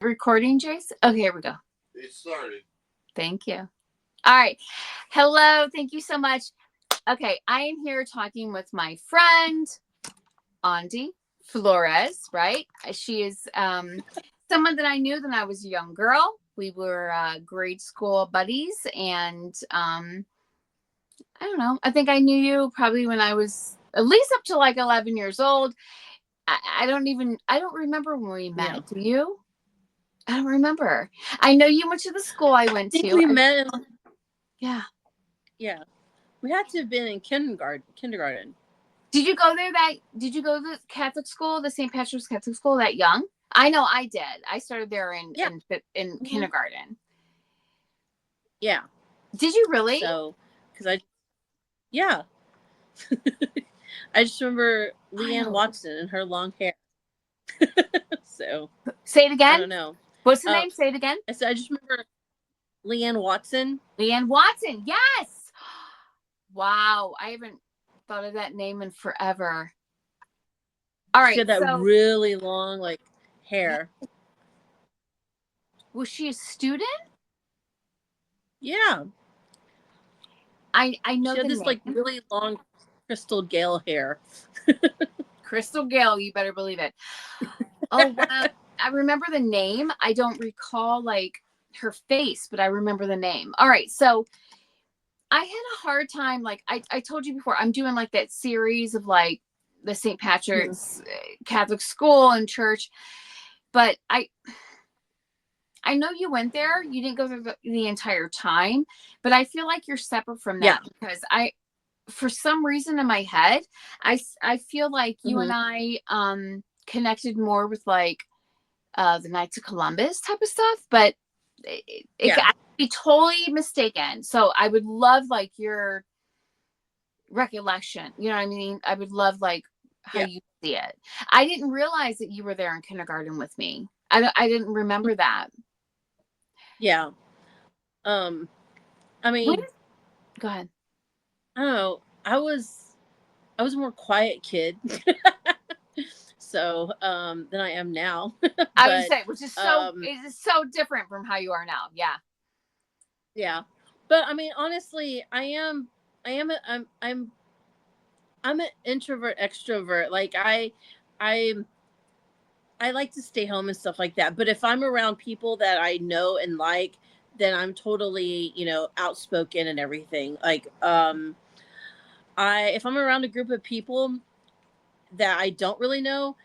Recording, Jace? Okay, here we go. It started. Thank you. All right. Hello. Thank you so much. Okay, I am here talking with my friend, Andrea Flores, right? She is someone that I knew when I was a young girl. We were grade school buddies, and I don't know. I think I knew you probably when I was at least up to like 11 years old. I don't remember when we Yeah. met. Do you? I don't remember. I know you went to the school I I went think to. we met in, Yeah. yeah. We had to have been in kindergarten. Did you go to the Catholic school, the St. Patrick's Catholic school that young? I know I did. I started there Yeah. in Hmm. kindergarten. Yeah. Did you really? So, because yeah. I just remember Leanne Wild. Watson and her long hair. So, Say it I again. don't know. What's the Uh, name? Say it again. I just remember Leanne Watson. Leanne Watson. Yes. Wow. I haven't thought of that name in forever. All She right. had that So really long, like, yeah, hair. was she a student? Yeah. I know She had the this, like, name. really long Crystal Gale hair. Crystal Gale. You better believe it. Oh wow. I remember the name. I don't recall like her face, but I remember the name. All right. So I had a hard time, like I told you before, I'm doing like that series of like the St. Mhm. Patrick's Catholic school and church. But I know you went there. You didn't go through the entire time, but I feel like you're separate from Yeah. that because for some reason in my head, I feel like you and Hmm. I connected more with like the Knights of Columbus type of stuff, but it Yeah. could be totally mistaken. So I would love like your recollection. You know what I mean? I would love like how Yeah. you see it. I didn't realize that you were there in kindergarten with me. I didn't remember that. Yeah. Um, I When, mean, go ahead. I don't know. I was a more quiet kid. So, than I am now. I would But say, which is it is so different from how you are now. Yeah. yeah. But I mean, honestly, I am a, I'm an introvert extrovert. Like I I like to stay home and stuff like that. But if I'm around people that I know and like, then I'm totally, outspoken and everything. Like I if I'm around a group of people that I don't really know,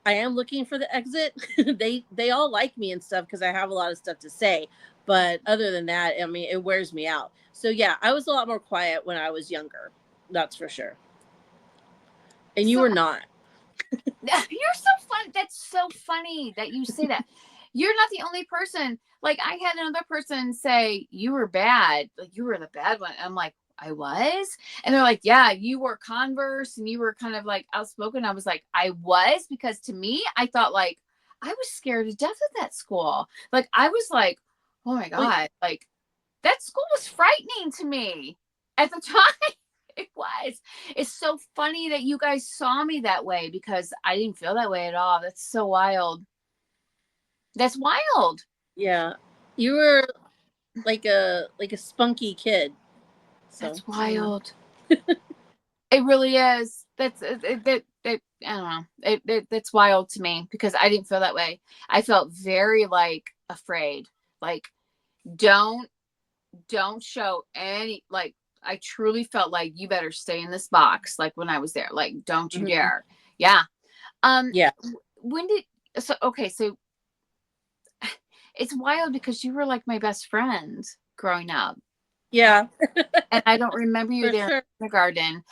I am looking for the exit. They all like me and stuff because I have a lot of stuff to say. But other than that, I mean, it wears me out. So yeah, I was a lot more quiet when I was younger. That's for sure. And you So were not. you're so fun. That's so funny that you say that. You're not the only person. Like I had another person say you were bad. Like you were the bad one. I'm like, I was? And they're like, yeah, you wore Converse and you were kind of like outspoken. I was like, I was because to me, I thought like I was scared to death of that school. Like I was like, oh my Well, God, like that school was frightening to me at the time. It was. It's so funny that you guys saw me that way because I didn't feel that way at all. That's so wild. That's wild. yeah, you were like a spunky kid. So That's wild. It really is. I don't know. That's wild to me because I didn't feel that way. I felt very like afraid. Like don't don't show any like I truly felt like you better stay in this box like when I was there. Like don't you mhm. dare. Yeah. Um Yeah, when did so okay, so it's wild because you were like my best friend growing up. yeah, And I don't remember you for there in sure. kindergarten.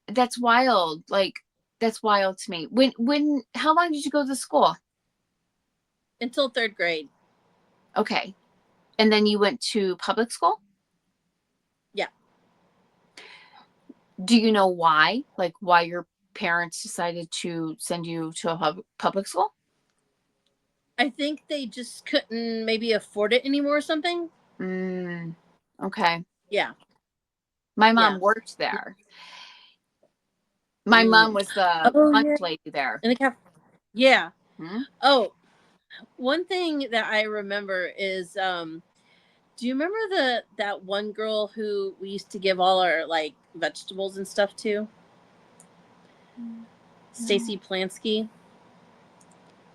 That's wild. Like that's wild to me. When how long did you go to school? Until third grade. Okay. And then you went to public school? Yeah, Do you know why? Like why your parents decided to send you to a public school? I think they just couldn't maybe afford it anymore or something. Mm, okay. Yeah, My mom yeah. worked there. My mom Mm. was the Oh lunch yeah, lady there. in the cap. Yeah. Hmm? Oh, One thing that I remember is, do you remember that one girl who we used to give all our like vegetables and stuff to? No. Stacy Plansky.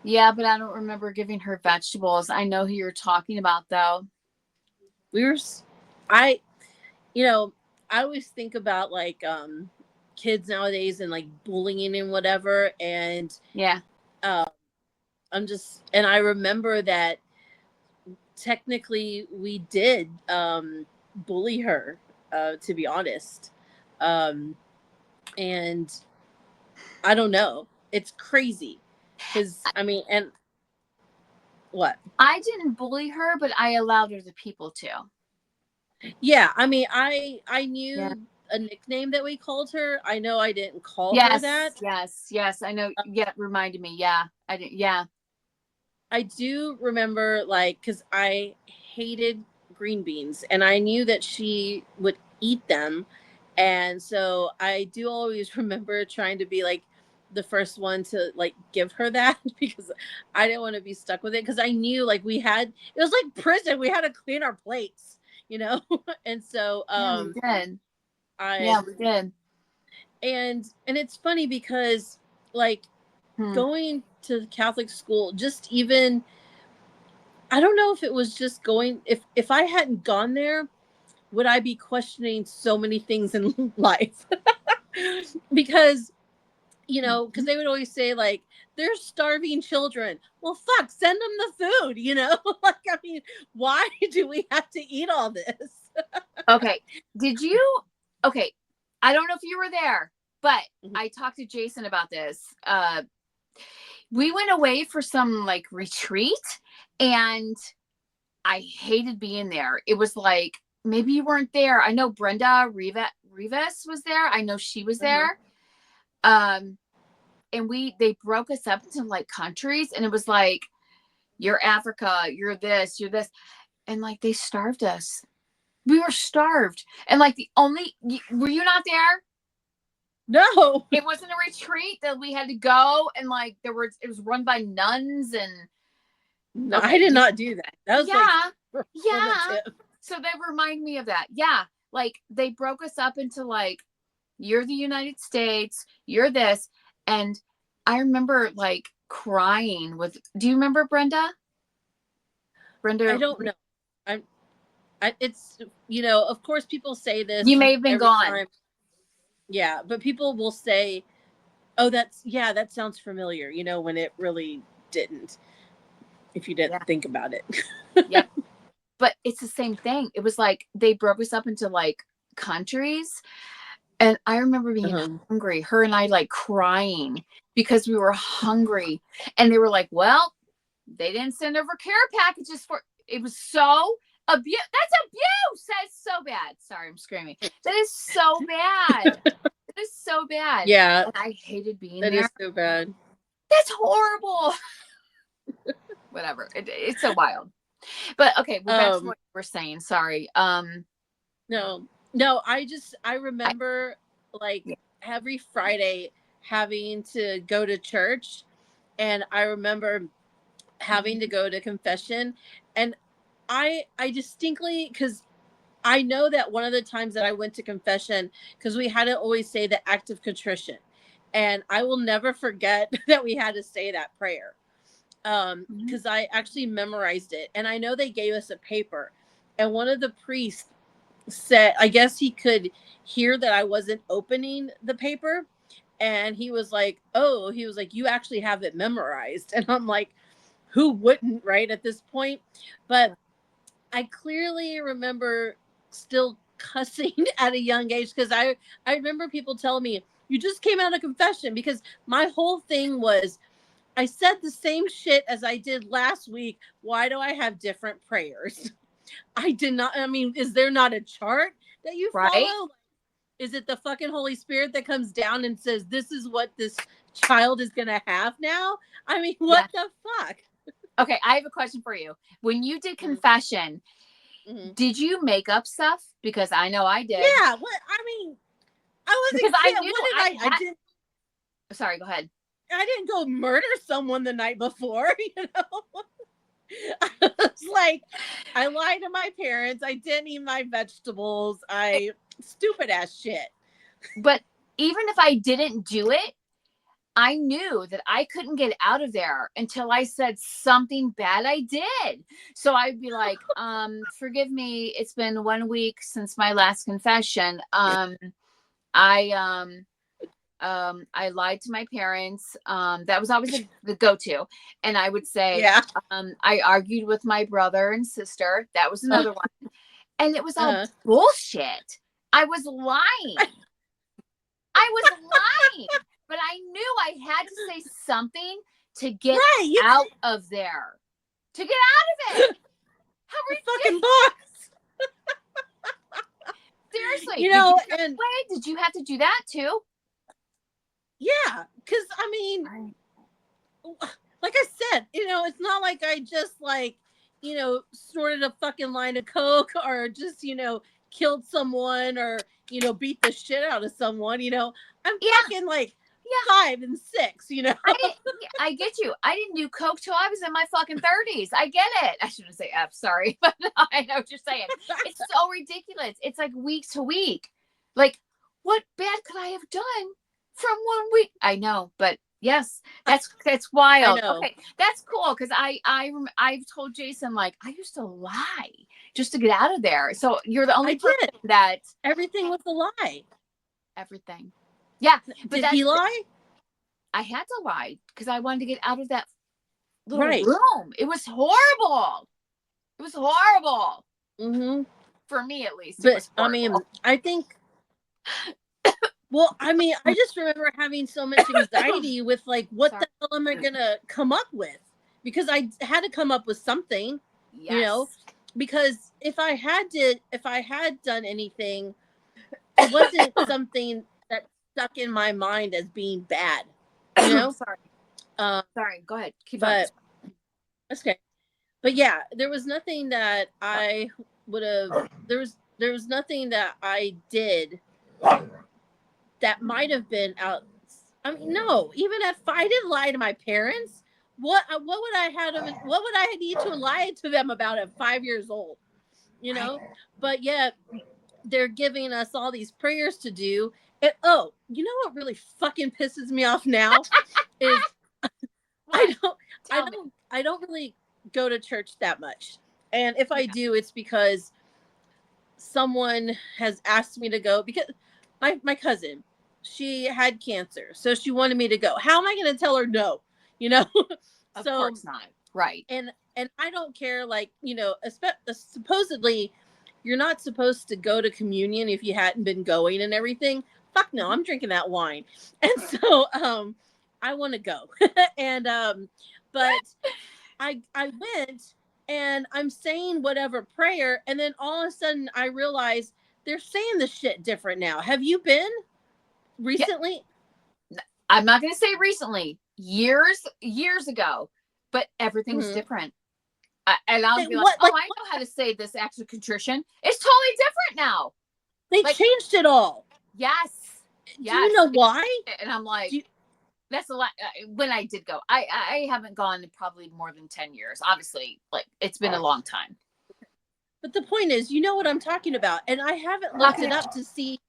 Yeah, but I don't remember giving her vegetables. I know who you're talking about, though. We were, I, you know, I always think about like kids nowadays and like bullying and whatever, and Yeah. uh, and I remember that technically we did bully her, to be honest, um, and I don't know, it's crazy because I mean, and what? I didn't bully her, but I allowed other people to. Yeah, I mean, I Yeah. knew a nickname that we called her. I know I didn't call her Yes, that. yes, yes. I know. Yeah, reminded me. Yeah, I did. Yeah, I do remember, like, because I hated green beans and I knew that she would eat them. And so I do always remember trying to be like the first one to like give her that because I didn't want to be stuck with it. Because I knew like it was like prison. We had to clean our plates, you know? And so yeah, we did. I, Yeah, we did. and it's funny because like Hmm. going to Catholic school, just even I don't know if it was just going if I hadn't gone there, would I be questioning so many things in life? Because because Mhm. they would always say like there's starving children. Well, fuck, send them the food, like I mean, why do we have to eat all this? Okay. Did you? Okay. I don't know if you were there, but I talked to Jason about this. We went away for some like retreat, and I hated being there. It was like maybe you weren't there. I know Brenda Rivas was there. I know she was Uh-huh. there. And they broke us up into like countries, and it was like you're Africa, you're this, and like they starved us. We were starved, and like the only were you not there? No. It wasn't a retreat that we had to go, and like it was run by nuns and No, I okay, did not do that. That was like yeah, yeah. formative. So they remind me of that. Yeah, like they broke us up into like you're the United States, you're this, and I remember like crying with. Do you remember Brenda? I Brenda, don't know. I'm it's of course people say you this may have been every gone. time. Yeah, but people will say, "Oh, that sounds familiar," when it really didn't if you didn't Yeah, think about it. yep. But it's the same thing. It was like they broke us up into like countries. And I remember being Uh-huh. hungry, her and I like crying because we were hungry. And they were like, well, they didn't send over care packages for it was so abuse. That's abuse. That's so bad. Sorry, I'm screaming. That is so bad. It is so bad. Yeah, And I hated being that there. is so bad. That's horrible. Whatever. It's so wild. But okay, well, back to Um what you were saying. Sorry. no. No, I I, remember like yeah. every Friday having to go to church, and I remember having to go to confession, and I distinctly, cuz I know that one of the times that I went to confession, because we had to always say the act of contrition. And I will never forget that we had to say that prayer. Mhm. Because I actually memorized it. And I know they gave us a paper. And one of the priests said, I guess he could hear that I wasn't opening the paper. And he was like, "Oh," he was like, "You actually have it memorized." And I'm like, who wouldn't, right, at this point? But I clearly remember still cussing at a young age, because I remember people telling me you just came out of confession, because my whole thing was I said the same shit as I did last week. Why do I have different prayers? I did not. I mean, is there not a chart that you Right? follow? Is it the fucking Holy Spirit that comes down and says this is what this child is going to have now? I mean, what Yeah. the fuck? Okay, I have a question for you. When you did Mhm, confession, mhm. did you make up stuff? Because I know I did. Yeah, what I mean, I was Because a I kid. knew What did I I had. did Sorry, go ahead. I didn't go murder someone the night before, I was like, I lied to my parents. I didn't eat my vegetables. Stupid ass shit. But even if I didn't do it, I knew that I couldn't get out of there until I said something bad I did. So I'd be like, forgive me, it's been 1 week since my last confession. I I lied to my parents. That was always the go-to. And I would say, Yeah. I argued with my brother and sister. That was another one. And it was all Uh, bullshit. I was lying. I was lying. But I knew I had to say something to get right. out of there. To get out of it. How Fucking ridiculous. box. Seriously. Did you have to do that too? Yeah. Because, I mean, like I said, it's not like I just snorted a fucking line of coke or just, killed someone or, beat the shit out of someone, I'm fucking like 5 and 6, I get you. I didn't do coke till I was in my fucking 30s. I get it. I shouldn't say F, sorry, but I know what you're saying. It's so ridiculous. It's like week to week. Like, what bad could I have done from 1 week? I know, but yes, that's wild. I know. Okay, that's cool because I've told Jason, like, I used to lie just to get out of there. So you're the only person that everything was a lie. Everything. Yeah, but did he lie? I had to lie because I wanted to get out of that little room. It was horrible. It was horrible. Mm-hmm. For me, at least. But I mean, I think. Well, I mean, I just remember having so much anxiety with like, what the hell am I gonna come up with? Because I had to come up with something, because if I had done anything, it wasn't something that stuck in my mind as being bad. Sorry. Sorry. Go ahead. Keep going. Okay. But yeah, there was nothing that I would have. There was nothing that I did that might have been out. I mean, no. Even if I didn't lie to my parents, what would I have? What would I need to lie to them about at 5 years old? But yet they're giving us all these prayers to do. And what really fucking pisses me off now is I don't really go to church that much. And if I do, it's because someone has asked me to go, because my cousin, she had cancer, so she wanted me to go. How am I going to tell her no? Of course not. Right. And I don't care, like, supposedly you're not supposed to go to communion if you hadn't been going and everything. Fuck no, I'm drinking that wine. And so I want to go. And but I went and I'm saying whatever prayer, and then all of a sudden I realize they're saying the shit different now. Have you been recently? Yeah. I'm not going to say recently. Years ago, but everything's different. And I'll be like, I know how to say this act of contrition. It's totally different now. They changed it all. Yes. Do you know why? And I'm like, that's a lot. When I did go, I haven't gone in probably more than 10 years. Obviously, like, it's been a long time. But the point is, you know what I'm talking about. And I haven't looked it up to see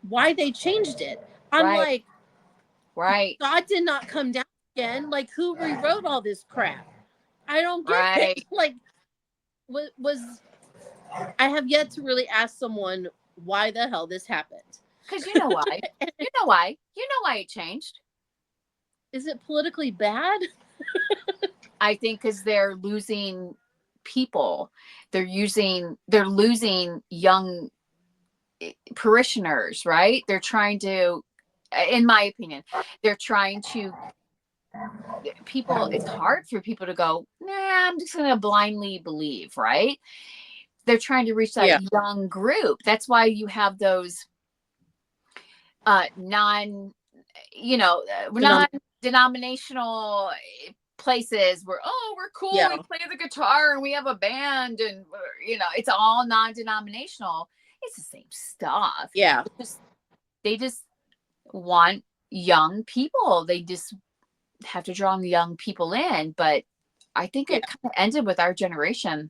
why they changed it. I'm like, God did not come down again. Like, who rewrote all this crap? I don't get it. Like, was I have yet to really ask someone why the hell this happened. Because you know why. You know why. You know why it changed. Is it politically bad? I think because they're losing people. They're losing young parishioners, right? They're trying to, in my opinion, it's hard for people to go, nah, I'm just going to blindly believe, right? They're trying to reach that young group. That's why you have those non-denominational places where, we're cool, we play the guitar and we have a band, and it's all non-denominational. It's the same stuff. They just want young people. They just have to draw young people in, but I think Yeah. it kind of ended with our generation,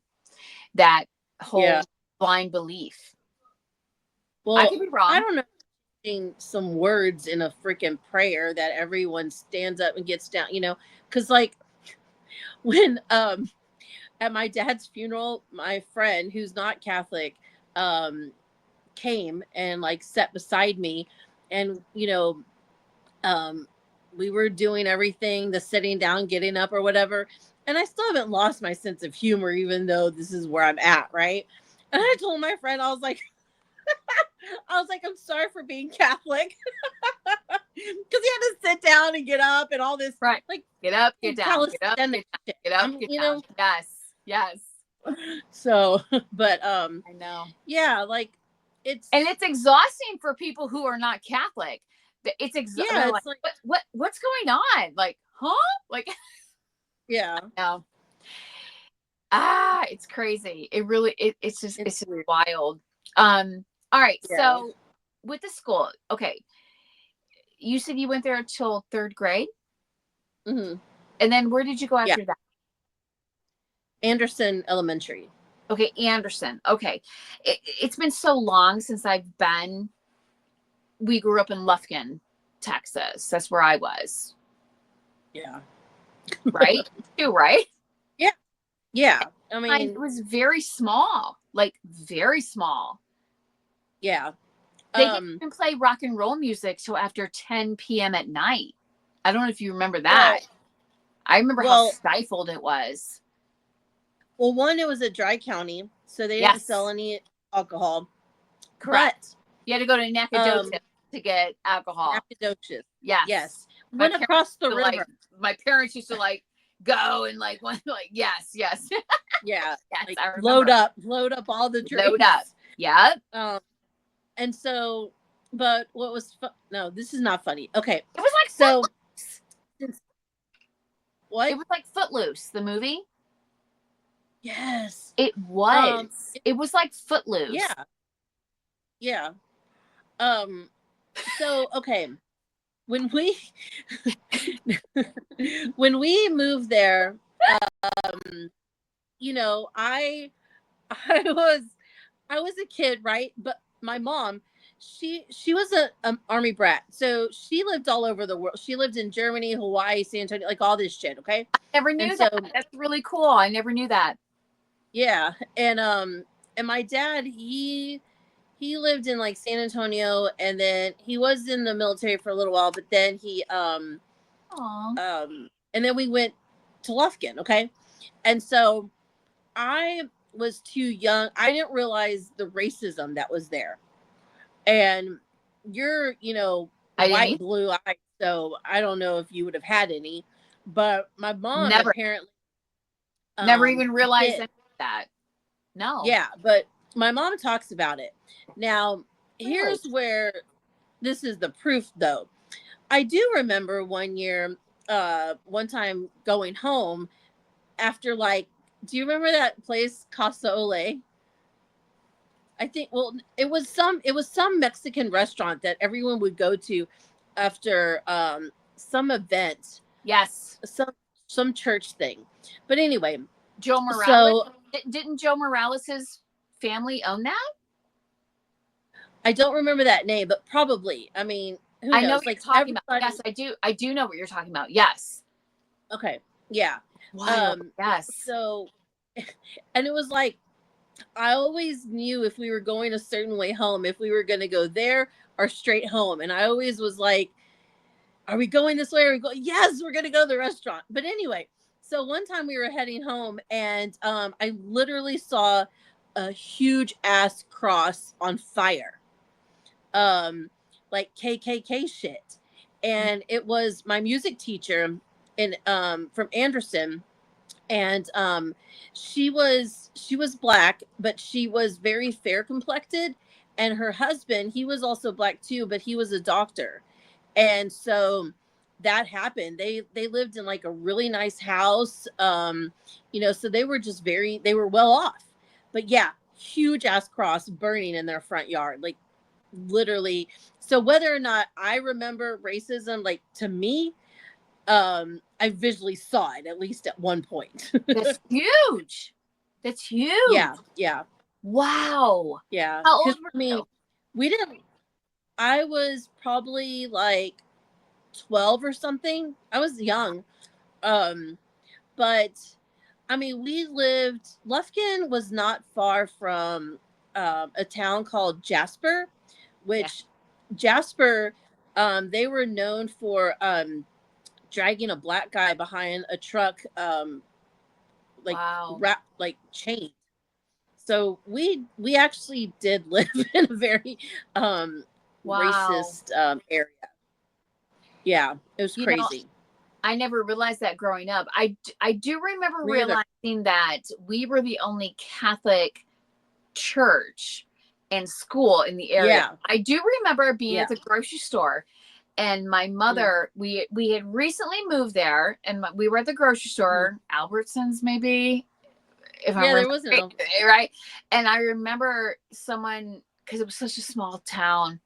that Yeah. whole blind belief. I Well, could be I wrong. don't know. Some words in a freaking prayer that everyone stands up and gets down, because like when at my dad's funeral, my friend who's not Catholic um came and like sat beside me, and um we were doing everything, the sitting down, getting up or whatever, and I still haven't lost my sense of humor even though this is where I'm at, right? And I told my friend, I was like, I'm sorry for being Catholic. Because he had to sit down and get up and all this, Right. like, Get up, get down, get up, calisthenic get down, shit. get up, get down. Yes. Yes. So, but, I know. yeah, like, And it's, it's exhausting for people who are not Catholic. yeah, They're like, it's like, what's going on? Like, huh? Like, yeah, no. It's crazy. It's just weird. wild. All right. Yeah. So with the school, okay, you said you went there until third grade, Hmm. and then where did you go Yeah. after that? Anderson Elementary. Okay, Anderson. Okay, it's been so long since I've been. We grew up in Lufkin, Texas. That's where I was. Yeah. Right? You right? Yeah. Yeah. I It mean, was very small, like very small. yeah. They didn't Um, even play rock and roll music till after 10 p.m. at night. I don't know if you remember that. well, I remember how well, stifled it was. one, it was a dry county, so they didn't sell Yes, any alcohol, correct. but, You had to go to um, Nacogdoches to get alcohol. Nacogdoches. Yes. Yes. My Went parents across the used to like river. my parents used to like go and like yes, yes. Yeah. Yes, Like I remember. load up all the Load up. drinks. Yep. Um, and so, but what was, no, this is not funny. Okay. It was like So, Footloose. It what? was like Footloose, the movie. Yes. It Um, was. It was like Footloose. yeah. Yeah. Um, so, okay. When we, when we moved there, um, I, I was I was a kid, right? But my mom, she was a army brat, so she lived all over the world. She lived in Germany, Hawaii, San Antonio, like all this shit. Okay, Never and knew so that. That's really cool. I never knew that. yeah, and my dad, he lived in like San Antonio, and then he was in the military for a little while, but then Aw. and then we went to Lufkin. Okay, and so I was too young. I didn't realize the racism that was there. And you're, I didn't white, either. blue eyes, so I don't know if you would have had any. But my mom Never. apparently Never even realized did. any of that. No. Yeah, but my mom talks about it. Now, Really? here's where this is the proof though. I do remember one time going home after like, do you remember that place Casa Ole? I think, well, it was some Mexican restaurant that everyone would go to after some event, Yes. some church thing. But anyway, Joe Morales. so Didn't Joe Morales's family own that? I don't remember that name, but probably. I mean, who I know knows? what Like you're talking about. Yes, everybody. I do. I do know what you're talking about. Yes. Okay, yeah. Wild. Um, Yes. so and it was like I always knew if we were going a certain way home, if we were going to go there or straight home, and I always was like, are we going this way? Are we going? Yes, we're going to go to the restaurant. But anyway, so one time we were heading home, and I literally saw a huge ass cross on fire, um, like KKK shit, and it was my music teacher in from Anderson, and she was black, but she was very fair complected, and her husband, he was also black too, but he was a doctor, and so that happened. They lived in like a really nice house, so they were just they were well off. But yeah, huge ass cross burning in their front yard, like literally. So whether or not I remember racism, like to me, I visually saw it at least at one point. That's huge. That's huge. Yeah, yeah, Wow. yeah. How Because old were I mean, you? we didn't. I was probably like 12 or something. I was young. Um, but I mean, we lived. Lufkin was not far from a town called Jasper, Yeah. which Jasper, they were known for dragging a black guy behind a truck, like Wow. wrap like chain. So we actually did live in a very Wow. racist area. Yeah, it was You know, crazy. I never realized that growing up. I do remember Me either. realizing that we were the only Catholic church and school in the area. Yeah, I do remember being yeah. at the grocery store, and my Mm. mother, we had recently moved there, and we were at the grocery Mhm. store, Albertsons maybe, if I'm Yeah, there remembering wasn't. right, right. And I remember someone, because it was such a small town,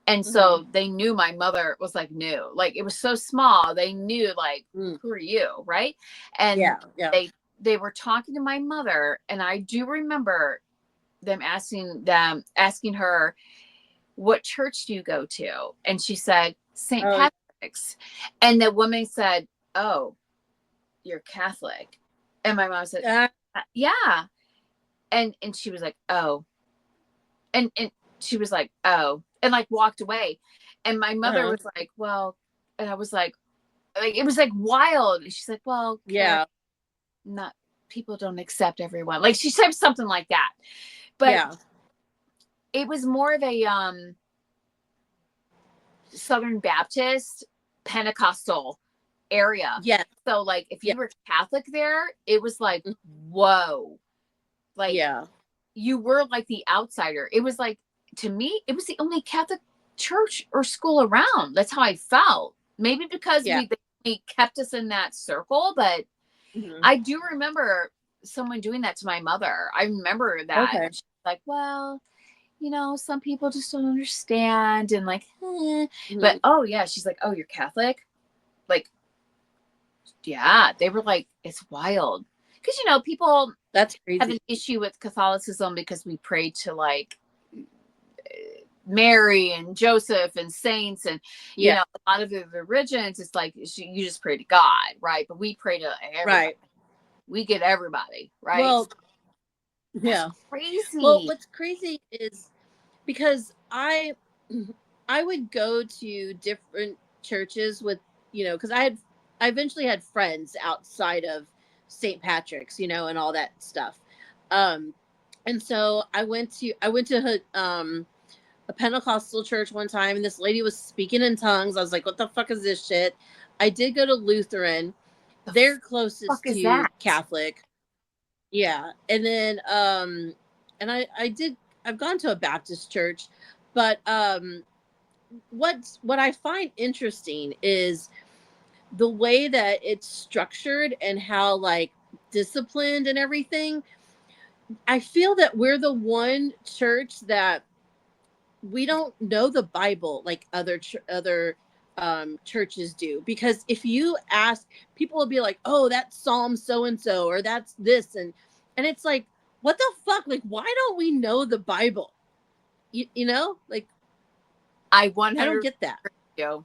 and Mm-hmm. so they knew my mother was like new, like it was so small, they knew like, Mm. who are you, right? And Yeah, yeah. they were talking to my mother, and I do remember asking her, what church do you go to? And she said, St. Oh, Patrick's. And the woman said, oh, you're Catholic. And my mom said, yeah. yeah. And she was like, oh. And she was like, oh, and like walked away. And my mother Uh-huh. was like, well, and I was like it was like wild. And she's like, well, Carrie, Yeah, not people don't accept everyone. Like she said something like that. But yeah, it was more of a Southern Baptist Pentecostal area. yeah, So like if yeah, you were Catholic there, it was like, whoa. Like yeah, you were like the outsider. It was like, to me, it was the only Catholic church or school around. That's how I felt. Maybe because yeah. they kept us in that circle, but Hmm. I do remember someone doing that to my mother. I remember that. Okay. She's like, well, some people just don't understand, and like, Hmm. but oh yeah, she's like, oh, you're Catholic? Like, yeah, they were like, it's wild. Because, people That's have crazy. an issue with Catholicism because we pray to like Mary and Joseph and saints, and Yeah, a lot of the religions, it's like you just pray to God, right? But we pray to everybody. right. We get everybody, right? Well, That's yeah. Well, crazy. what's crazy is because I would go to different churches with, because I eventually had friends outside of St. Patrick's, and all that stuff. Um and so I went to a Pentecostal church one time, and this lady was speaking in tongues. I was like, what the fuck is this shit? I did go to Lutheran. The They're fuck closest is to that? Catholic. Yeah. And then and I've gone to a Baptist church, but what I find interesting is the way that it's structured and how like disciplined and everything. I feel that we're the one church that we don't know the Bible like other churches do, because if you ask, people will be like, oh, that's Psalm so and so, or that's this, and it's like, what the fuck, like, why don't we know the Bible? Like, I I don't 100 get that. you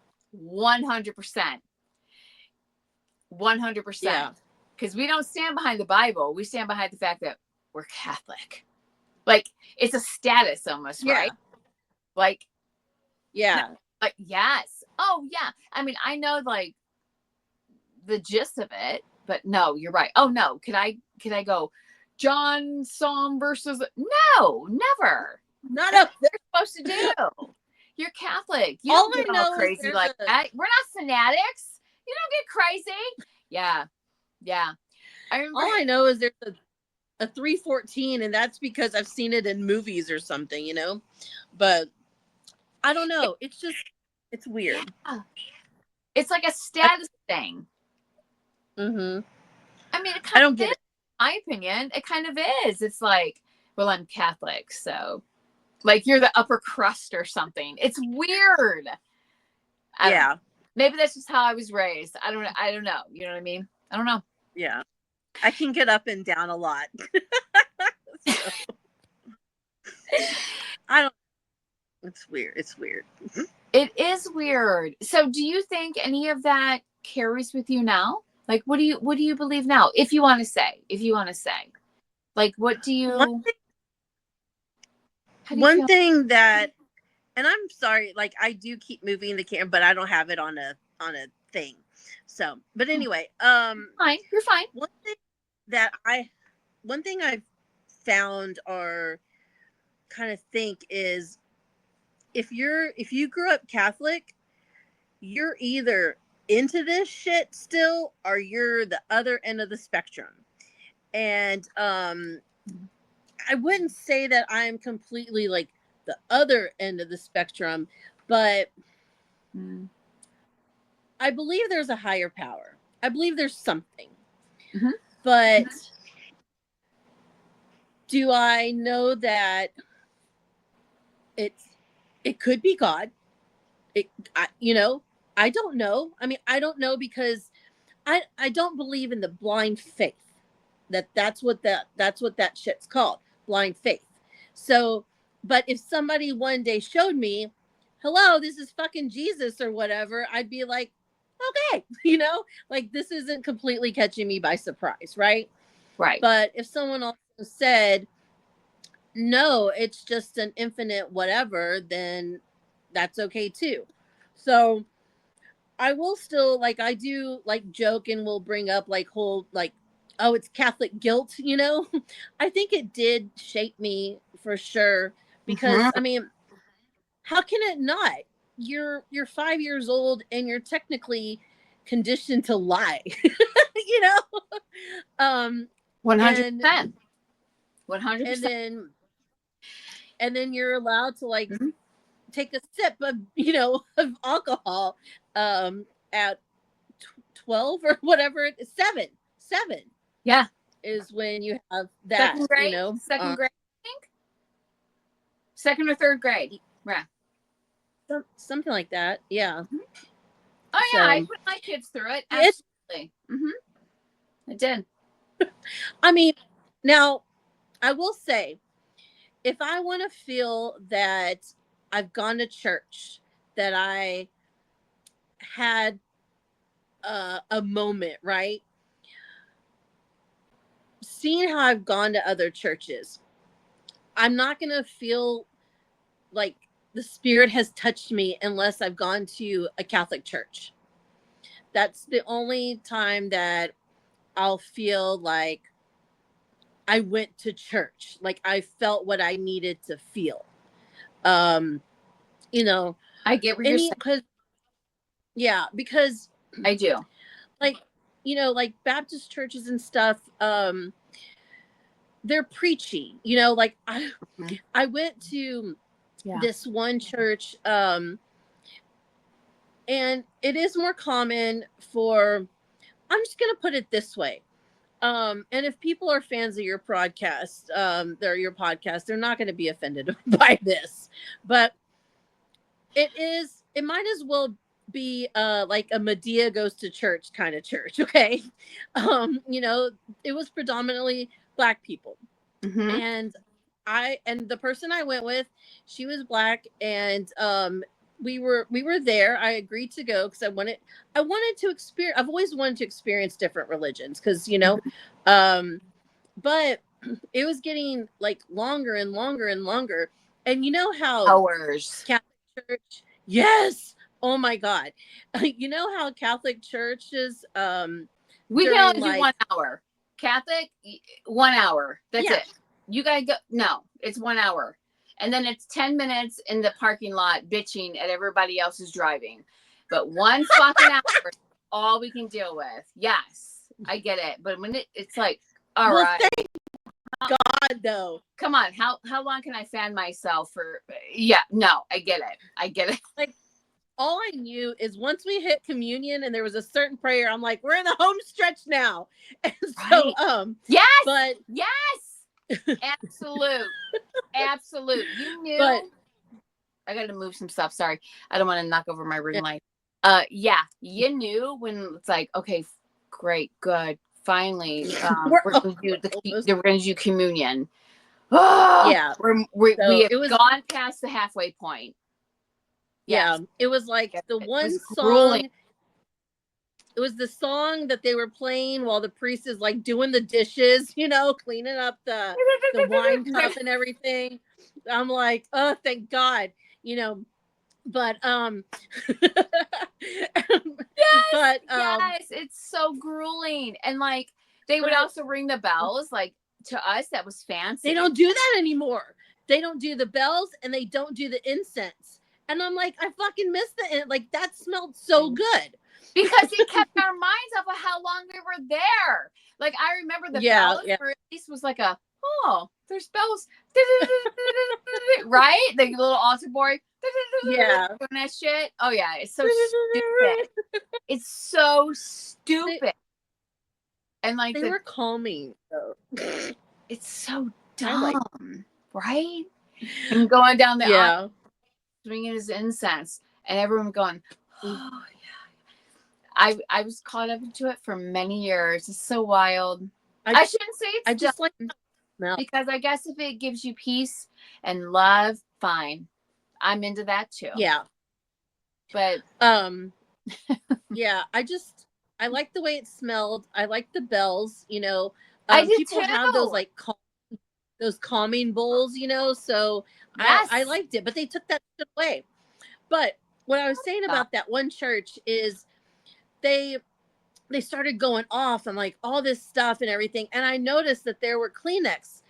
100%. 100%. Yeah, Because we don't stand behind the Bible. We stand behind the fact that we're Catholic. Like it's a status almost, yeah, right? Like, yeah, like yes. Oh yeah. I mean, I know like the gist of it, but no, you're right. Oh no, could I go John Psalm verses? No, never. not That's up there. what you're supposed to do. You're Catholic. You All don't I get all know is crazy there's like a that. We're not fanatics. You don't get crazy. Yeah, yeah. I remember. all I know is there's a 314, and that's because I've seen it in movies or something. But I don't know. It's weird. Yeah, it's like a status thing. Mm-hmm. I mean, it kind I don't of get is, it. in my opinion. It kind of is. It's like, well, I'm Catholic, so like you're the upper crust or something. It's weird. I don't know. Yeah. Maybe that's just how I was raised. I don't know. You know what I mean? I don't know. Yeah. I can get up and down a lot. So, I don't, it's weird. It's weird. It is weird. So do you think any of that carries with you now? Like what do you believe now? If you want to say. Like what do One, you how do you one feel? thing that, and I'm sorry, like I do keep moving the camera, but I don't have it on a thing. So, but anyway, Fine. You're fine. one thing that I, one thing I've found or kind of think is if you grew up Catholic, you're either into this shit still or you're the other end of the spectrum. And I wouldn't say that I'm completely like the other end of the spectrum, but I believe there's a higher power. I believe there's something. Mm-hmm. But do I know that it could be God? I don't know. I mean, I don't know because I don't believe in the blind faith. That's what that shit's called, blind faith. So, but if somebody one day showed me, hello, this is fucking Jesus or whatever, I'd be like, okay, like this isn't completely catching me by surprise, right? Right. But if someone also said, no, it's just an infinite whatever, then that's okay too. So I will still like I do like joke and will bring up like whole like, oh, it's Catholic guilt, I think it did shape me for sure because Mm-hmm. I mean, how can it not? You're 5 years old and you're technically conditioned to lie. you know? Um and 100%. and 100%. then you're allowed to like Mm-hmm. take a sip of of alcohol at 12 or whatever it is. Seven Yeah. is when you have that, Second grade? Second grade, I think. Second or third grade. Yeah. something like that. Yeah. Mm-hmm. Oh yeah, I So put my kids through it. it's, Absolutely. I did. I mean, now I will say, if I want to feel that I've gone to church, that I had a moment, right? Seeing how I've gone to other churches, I'm not going to feel like the spirit has touched me unless I've gone to a Catholic church. That's the only time that I'll feel like I went to church. Like I felt what I needed to feel. Um, you know, I get what you're saying. because yeah, because I do. like like Baptist churches and stuff, they're preachy. Like Mm-hmm. I went to Yeah. this one church, and it is more common for, I'm just gonna put it this way. And if people are fans of your podcast, they're not going to be offended by this, but it might as well be like a Medea goes to church kind of church. Okay. It was predominantly Black people. Mm-hmm. And the person I went with, she was Black, and we were there. I agreed to go because I wanted to experience. I've always wanted to experience different religions because but it was getting like longer and longer and longer. And you know how Hours. Catholic Church, yes, oh my God, you know how Catholic churches We can during only do like, 1 hour. Catholic, 1 hour. That's yeah, it. You gotta go. No, it's 1 hour. And then it's 10 minutes in the parking lot bitching at everybody else's driving. But one fucking hour is all we can deal with. Yes, I get it. But when it's like, all well, right, thank God though. come on. How long can I fan myself for? Yeah, no, I get it. I get it. Like, all I knew is once we hit communion and there was a certain prayer, I'm like, we're in the home stretch now. And so, Right. Yes. but Yes. Absolute. Absolute. You but knew. I got to move some stuff. Sorry. I don't want to knock over my ring light. Yeah, you knew when it's like, okay, great, good, finally, we're, we're oh, going to do we're almost. we're going to do communion. Oh, Yeah. we So have it was, gone past the halfway point. yeah, Yes, it was like the it was one grueling. song. It was the song that they were playing while the priest is like doing the dishes, cleaning up the wine cup and everything. I'm like, oh, thank God, you know. But Yes, but yes, it's so grueling. And like they would but also ring the bells. Like to us, that was they fancy don't do that anymore. They don't do the bells and they don't do the incense. And I'm like, I fucking missed like that smelled so good. because it kept our minds off of how long we were there. Like I remember the Yeah, bells, yeah, or at least was like a, oh, there's bells, right? The little altar boy yeah. doing that shit. Oh yeah, it's so stupid. It's so they, stupid. And like they were calming though. it's so I like. dumb, right? And going down the aisle, Yeah. swinging his incense, and everyone going, oh yeah. I was caught up into it for many years. It's so wild. I I shouldn't say it's I dumb just like smell. because I guess if it gives you peace and love, fine. I'm into that too. Yeah. But Um yeah, I like the way it smelled. I like the bells, I did people have those too. like those calming bowls, so I Yes. liked it, but they took that shit away. But what I was saying Uh, about that one church is they they started going off on like all this stuff and everything, and I noticed that there were Kleenex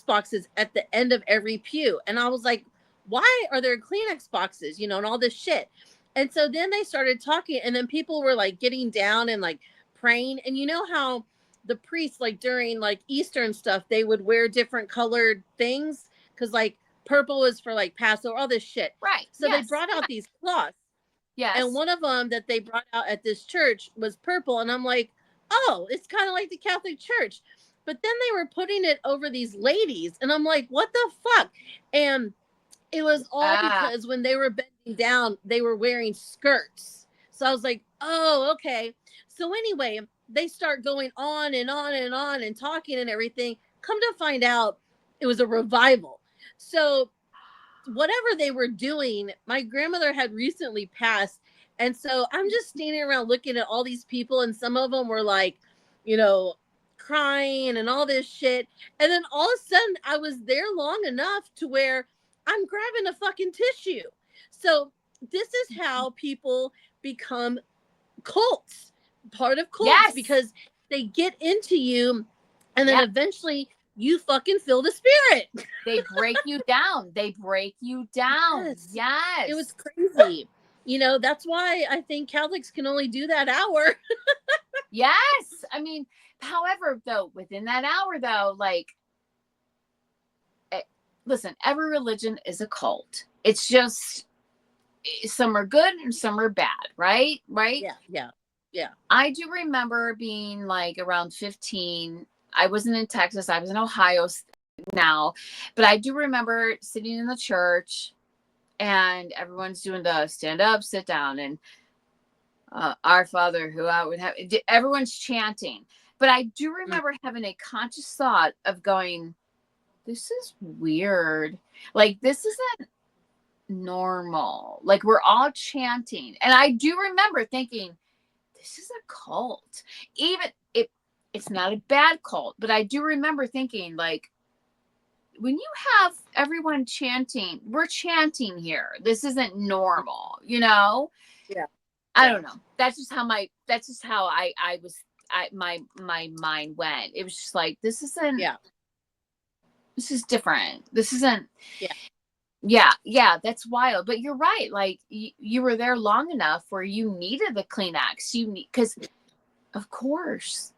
boxes at the end of every pew, and I was like, why are there Kleenex boxes, and all this shit. And so then they started talking, and then people were like getting down and like praying, and you know how the priests like during like Easter and stuff they would wear different colored things because like purple is for like Passover, all this shit. right. So they Yes. brought out these cloths, and Yes. one of them that they brought out at this church was purple, and I'm like, oh, it's kind of like the Catholic Church. But then they were putting it over these ladies, and I'm like, what the fuck? And it was all Ah. because when they were bending down they were wearing skirts. So I was like, oh, okay. So anyway, they start going on and on and on and talking and everything. Come to find out, it was a revival. So whatever they were doing, my grandmother had recently passed. And so I'm just standing around looking at all these people, and some of them were like, you know, crying and all this shit. And then all of a sudden, I was there long enough to where I'm grabbing a fucking tissue. So this is how people become cults, part of cults, Yes. because they get into you and then Yeah. eventually you fucking feel the spirit. They break you down. They break you down. Yes. It was Yes. crazy. That's why I think Catholics can only do that hour. Yes. I mean, however, though, within that hour, though, like, eh, listen, every religion is a cult. It's just some are good and some are bad, right? Right. Yeah, yeah, yeah. I do remember being like around 15. I wasn't in Texas, I was in Ohio now, but I do remember sitting in the church and everyone's doing the stand up, sit down, and our Father who I would have, everyone's chanting. But I do Mm. remember having a conscious thought of going, this is weird. Like, this isn't normal. Like, we're all chanting. And I do remember thinking, this is a cult. Even it's not a bad cult, but I do remember thinking, like, when you have everyone chanting, we're chanting here. This isn't normal, you know? Yeah, I yeah, don't know. That's just how I was my mind went. It was just like yeah, this is different. This isn't yeah, yeah, that's wild. But you're right. Like you were there long enough where you needed the Kleenex. You need because of course.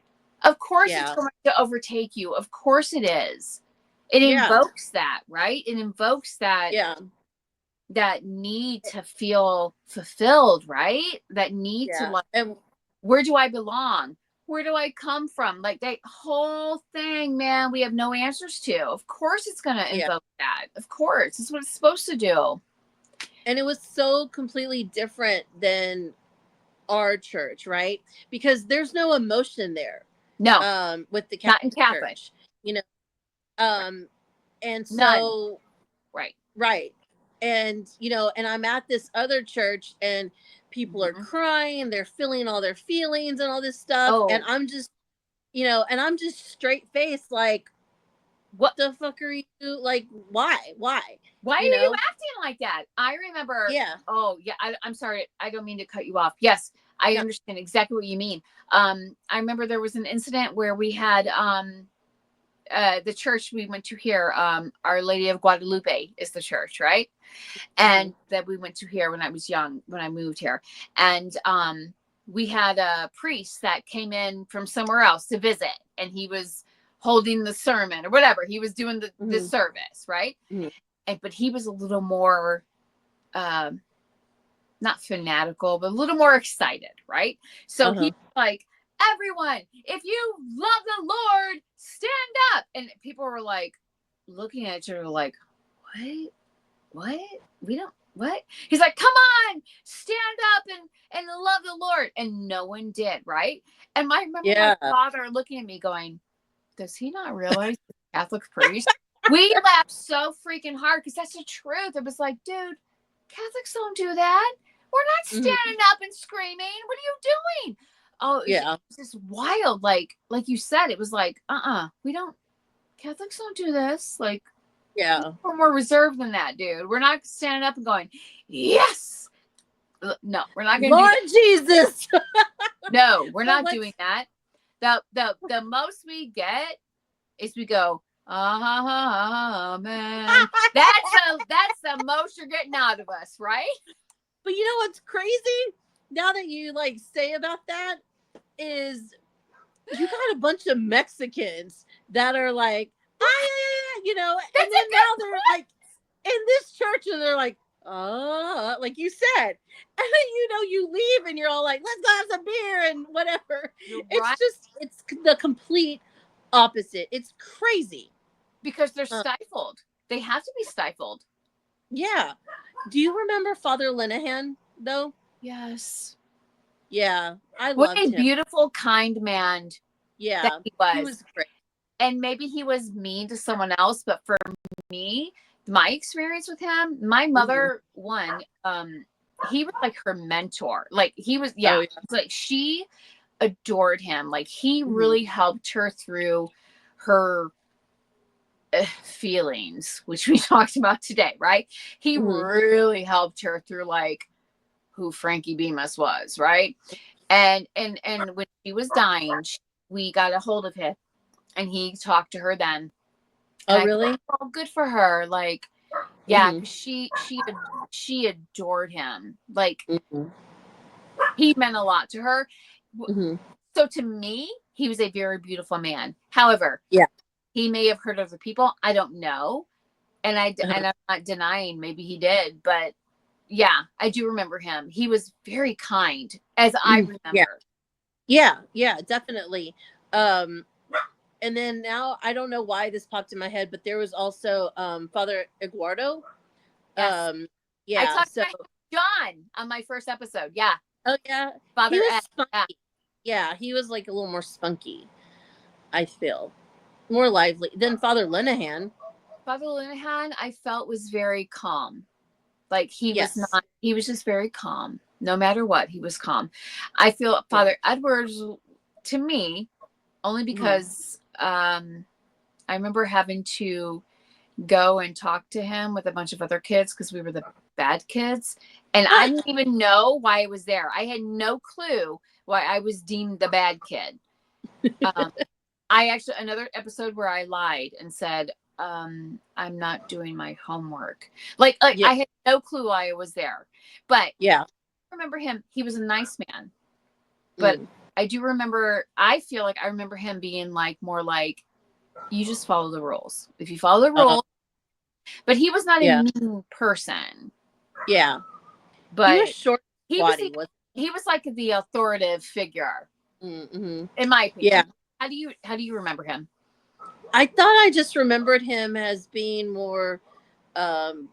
Of course it's yeah, going to overtake you. Of course it is. It yeah, invokes that, right? It invokes yeah, that need to feel fulfilled, right? That need to yeah. like, And where do I belong? Where do I come from? Like that whole thing, man, we have no answers to. Of course it's going to yeah, invoke that. Of course. It's what it's supposed to do. And it was so completely different than our church, right? Because there's no emotion there. No, With the not in Catholic Catholic. Church, you know. Right. And None. so, Right. right. And, and I'm at this other church and people are Mm-hmm. crying, they're feeling all their feelings and all this stuff. And Oh, I'm just, and I'm just straight faced, like, what what? the fuck are you like? Why? Why? Why are You you know? acting like that? I remember. Yeah. Oh, yeah. I'm sorry. I don't mean to cut you off. Yes, I No. understand exactly what you mean. I remember there was an incident where we had the church we went to here, Our Lady of Guadalupe is the church, right? Mm-hmm. And that we went to here when I was young, when I moved here. And we had a priest that came in from somewhere else to visit, and he was holding the sermon or whatever. He was doing the Mm-hmm. service, right? Mm-hmm. And but he was a little more um not fanatical, but a little more excited, right? So he Uh-huh. was like, everyone, if you love the Lord, stand up. And people were like looking at each other like, what? We don't what? He's like, come on, stand up and love the Lord. And no one did, right? And I remember my Yeah. father looking at me going, does he not realize the Catholic priest? We laughed so freaking hard because that's the truth. It was like, dude, Catholics don't do that. We're not Mm-hmm. standing up and screaming. What are you doing? Oh, it Yeah. was just wild. Like you said, it was like, we don't, Catholics don't do this. Like, Yeah. we're more reserved than that, dude. We're not standing up and going, yes. No, we're not going to do Lord that. Jesus. No, we're But not what's doing that. The most we get is we go, amen. That's the most you're getting out of us, right? But you know what's crazy? Now that you like say about that is you got a bunch of Mexicans that are like, and That's then a now good they're like in this church and they're like, like you said. And then you leave and you're all like, let's go have some beer and whatever. You're right. It's the complete opposite. It's crazy. Because they're Uh, stifled. They have to be stifled. yeah. Do you remember Father Linehan though? Yes. Yeah, I What loved a him. beautiful, kind man that Yeah, he he was. was great. And maybe he was mean to someone else, but for me, my experience with him, my Hmm. mother, he was like her mentor. Like he was, Oh yeah, yeah. like she adored him. Like he Hmm. really helped her through her feelings, which we talked about today, right? He Hmm. really helped her through like who Frankie Bemis was, right? And when she was dying, we got a hold of him, and he talked to her then. And Oh I thought, really? oh, good for her. Like, yeah, Hmm. because she adored him. Like, Hmm. he meant a lot to her. Hmm. So to me, he was a very beautiful man. However, Yeah. he may have hurt other people. I don't know, Uh-huh. and I'm not denying maybe he did, but yeah, I do remember him. He was very kind, as I Mhm. Yeah. remember. Yeah. Yeah. Definitely. Um. And then now I don't know why this popped in my head, but there was also Father Eduardo. Yes, Um. I Yeah. talked So. to John on my first episode. Yeah, Oh yeah. He Father was Ed. Yeah. spunky. Yeah. He was like a little more spunky. I feel more lively than Father Linehan. Father Linehan, I felt was very calm. Like Yes. he was just very calm. No matter what, he was calm. I feel Yeah. Father Edwards, to me, only Mhm. because I remember having to go and talk to him with a bunch of other kids because we were the bad kids. And I didn't even know why I was there. I had no clue why I was deemed the bad kid. Um, I actually, another episode where I lied and said, I'm not doing my homework. Like Yeah. I had no clue why I was there. But Yeah. I remember him, he was a nice man. But Mm. I do remember, I feel like I remember him being like more like, you just follow the rules. If you follow the Uh, rules, but he was not a yeah. mean person. Yeah. He was But short, he was squatty. the Was. he was like the authoritative figure, Mm-hmm. in my Yeah. opinion. How do you remember him? I thought I just remembered him as being more. Um,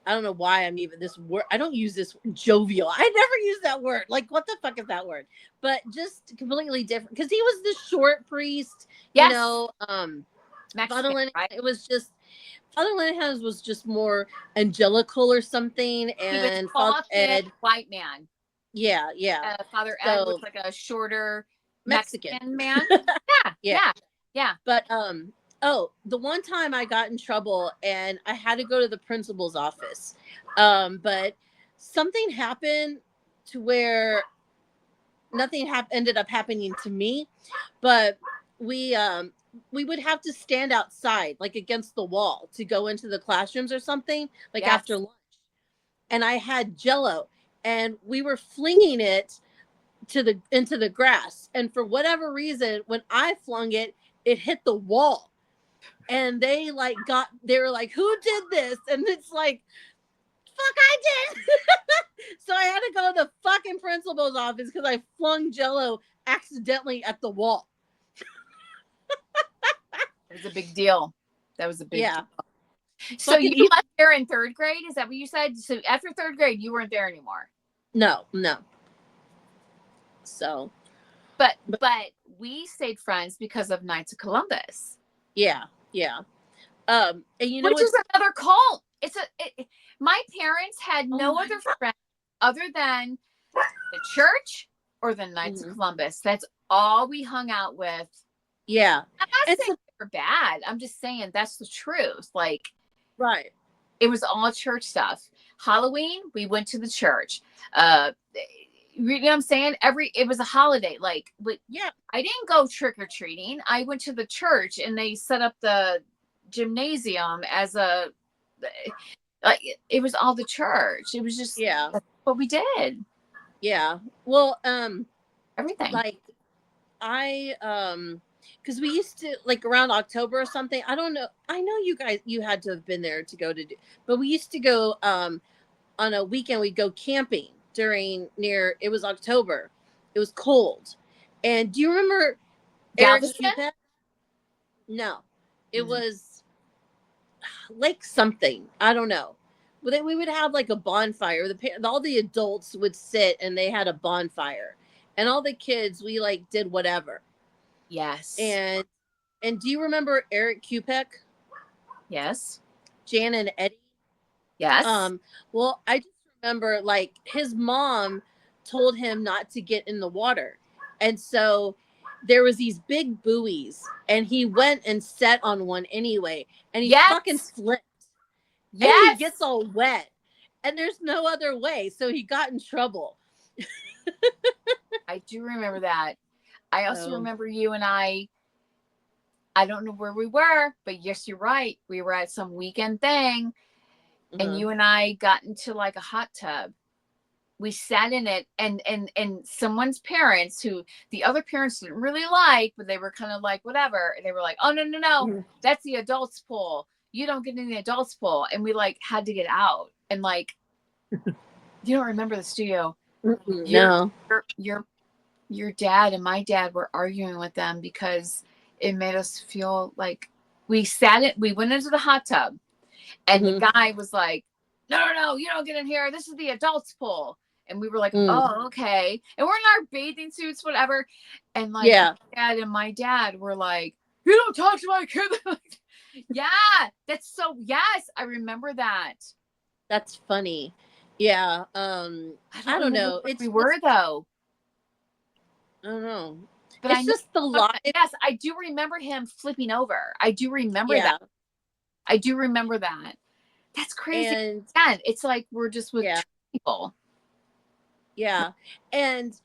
I don't know why I'm even this word. I don't use this word, jovial. I never use that word. Like, what the fuck is that word? But just completely different because he was the short priest, you Yes. know. Father Mexican, Linehan, right? it was just Father Linehan was just more angelical or something, He was and Father tall, thin, Ed, white man. yeah, yeah. Father Ed was So like a shorter Mexican, Mexican man. Yeah, yeah. yeah, yeah. But oh, the one time I got in trouble and I had to go to the principal's office. But something happened to where nothing ended up happening to me, but we um we would have to stand outside like against the wall to go into the classrooms or something like after Yes. lunch. And I had jello and we were flinging it to the into the grass, and for whatever reason when I flung it, it hit the wall, and they were like, who did this? And it's like, fuck, I did. So I had to go to the fucking principal's office because I flung jello accidentally at the wall. It was a big deal. That was a big Yeah, deal. So you fucking eat. left there in third grade? Is that what you said? So after third grade, you weren't there anymore. No, no. So But we stayed friends because of Knights of Columbus, yeah, yeah. And you know which is what's another cult. My parents had oh no my other god. friends other than the church or the Knights of Mhm. Columbus. That's all we hung out with. Yeah, I'm not and saying so they were bad. I'm just saying that's the truth. Like right. it was all church stuff. Halloween, we went to the church. You know what I'm saying? It was a holiday. Like, but Yeah, I didn't go trick or treating. I went to the church and they set up the gymnasium as a like it was all the church. It was just yeah, what we did. yeah. Well, Everything. like I because we used to like around October or something. I don't know. I know you had to have been there to go to do, but we used to go on a weekend. We'd go camping during near it was October. It was cold. And do you remember Eric Galveston? Cupid? No. It Mm. was like something. I don't know. But then we would have like a bonfire. All the adults would sit and they had a bonfire. And all the kids we like did whatever. Yes. And do you remember Eric Kupek, Yes. Jan and Eddie? Yes. Um, well, I just remember like his mom told him not to get in the water. And so there was these big buoys and he went and sat on one anyway and he fucking Yes. slipped and he gets Yes. all wet and there's no other way. So he got in trouble. I do remember that. I also So, remember you and I don't know where we were, but yes, you're right. We were at some weekend thing and uh-huh. you and I got into like a hot tub. We sat in it and someone's parents who the other parents didn't really like, but they were kind of like whatever. They were like, "Oh no, no, no. Mhm. That's the adults pool. You don't get in the adults pool." And we like had to get out. And like you don't remember the studio. Your No. your your your dad and my dad were arguing with them because it made us feel like we went into the hot tub and the Hmm. guy was like, no, no, no, you don't get in here. This is the adults pool. And we were like, Mm. oh, okay. And we're in our bathing suits, whatever. And like Yeah. dad and my dad were like, you don't talk to my kid. Yeah, that's so, yes, I remember that. That's funny. Yeah. I don't I don't remember know. where we were It's though. I don't know. But I It's know, just the life. yes, I do remember him flipping over. I do remember that. Yeah. I do remember that. That's crazy. And Again, it's like we're just with yeah, people. yeah. And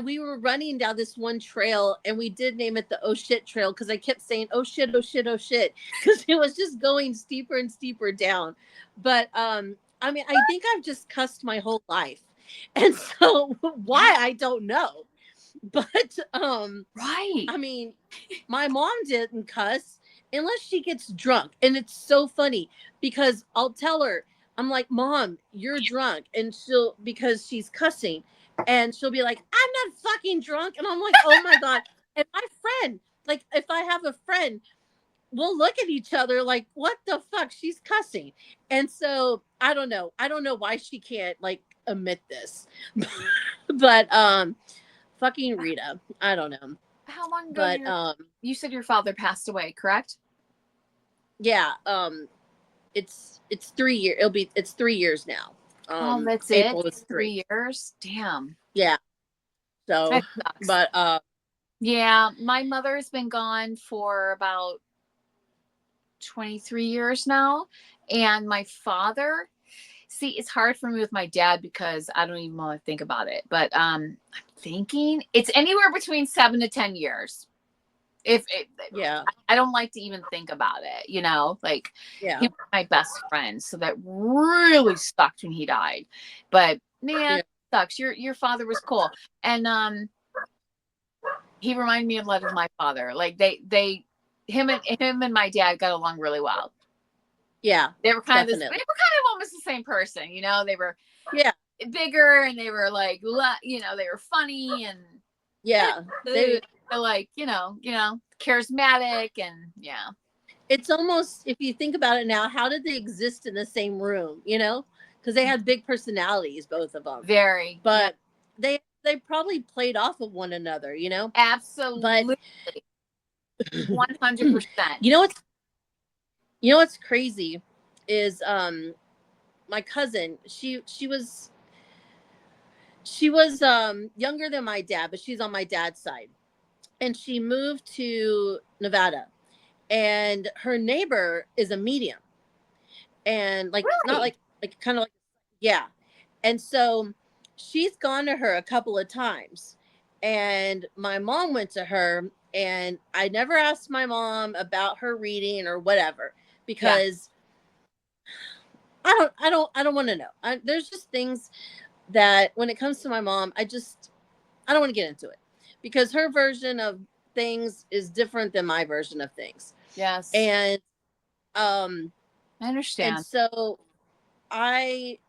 we were running down this one trail and we did name it the oh shit trail because I kept saying oh shit, oh shit, oh shit. Because it was just going steeper and steeper down. But I mean, I think I've just cussed my whole life. And so Yeah, why I don't know. But right. I mean, my mom didn't cuss unless she gets drunk. And it's so funny because I'll tell her, I'm like, Mom, you're drunk. And because she's cussing, and she'll be like, I'm not fucking drunk. And I'm like, oh my God. And my friend, like, if I have a friend, we'll look at each other like, what the fuck? She's cussing. And so I don't know. I don't know why she can't like admit this. But fucking Rita. I don't know. How long ago But did you said your father passed away, correct? yeah, it's 3 years. It's 3 years now. Oh, that's it. April is 3. 3 years. Damn. Yeah. So That sucks. but Yeah, my mother's been gone for about 23 years now. And my father, see, it's hard for me with my dad because I don't even want to think about it. But I'm thinking it's anywhere between 7 to 10 years. If it, yeah. I don't like to even think about it, like he Yeah. was my best friend. So that really sucked when he died. But man, Yeah. it sucks. Your father was cool. And he reminded me a lot of my father. Like him and my dad got along really well. Yeah. They were kind of Definitely. almost the same person, they were Yeah. bigger and they were like, they were funny and Yeah. they're like, charismatic and yeah. It's almost, if you think about it now, how did they exist in the same room? Because they had big personalities, both of them. Very. But they probably played off of one another. But Absolutely. 100%. you know what's you know what's crazy is my cousin. She was younger than my dad, but she's on my dad's side, and she moved to Nevada, and her neighbor is a medium, and like not Really? like kind of like, yeah. And so she's gone to her a couple of times, and my mom went to her, and I never asked my mom about her reading or whatever, Yeah. because I don't want to know. There's just things that when it comes to my mom, I don't want to get into it, because her version of things is different than my version of things. Yes. And I and understand. so I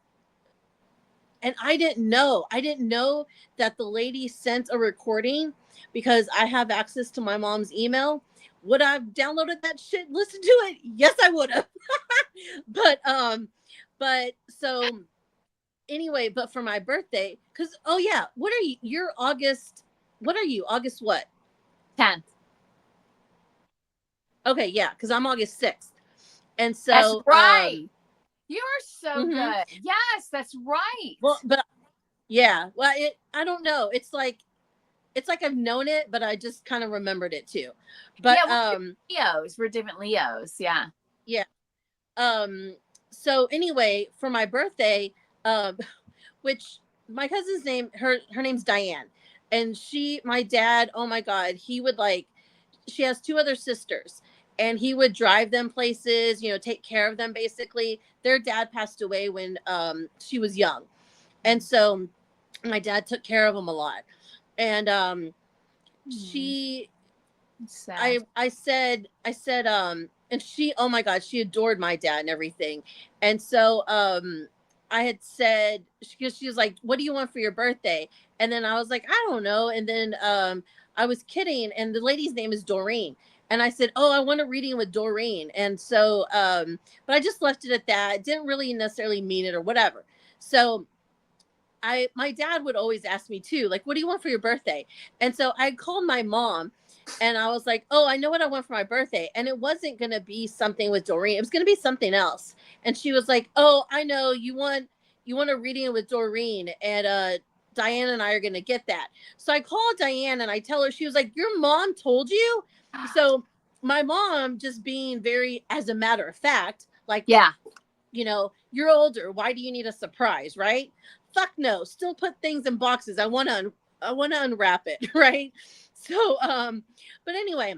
I didn't know. I didn't know that the lady sent a recording, because I have access to my mom's email. Would I have downloaded that shit, listened to it? Yes, I would have. But so anyway, but for my birthday, because oh yeah, what are you? You're August. What are you? August what? 10th. Okay, yeah, because I'm August 6th, and That's so right. You are so mhm. good. Yes, that's right. Well, but yeah, well, I don't know. It's like I've known it, but I just kind of remembered it too. But Yeah, Leos. We're different Leos. Yeah. yeah. Um so anyway, for my birthday, um which my cousin's name, her name's Diane. And my dad, oh my god, he would like, she has two other sisters, and he would drive them places, take care of them basically. Their dad passed away when she was young. And so my dad took care of them a lot. And she Sad. I said and she, oh my god, she adored my dad and everything. And so I had said, she was like, what do you want for your birthday? And then I was like, I don't know. And then I was kidding, and the lady's name is Doreen. And I said, oh, I want a reading with Doreen. And so but I just left it at that. Didn't really necessarily mean it or whatever. So my dad would always ask me too, like, what do you want for your birthday? And so I called my mom, and I was like, oh, I know what I want for my birthday. And it wasn't going to be something with Doreen. It was going to be something else. And she was like, oh, I know you want a reading with Doreen, and Diane and I are going to get that. So I called Diane, and I tell her, she was like, your mom told you? So my mom, just being very, as a matter of fact, like, Yeah. you're older. Why do you need a surprise, right? Fuck no. Still put things in boxes. I want to unwrap it, right? So but anyway,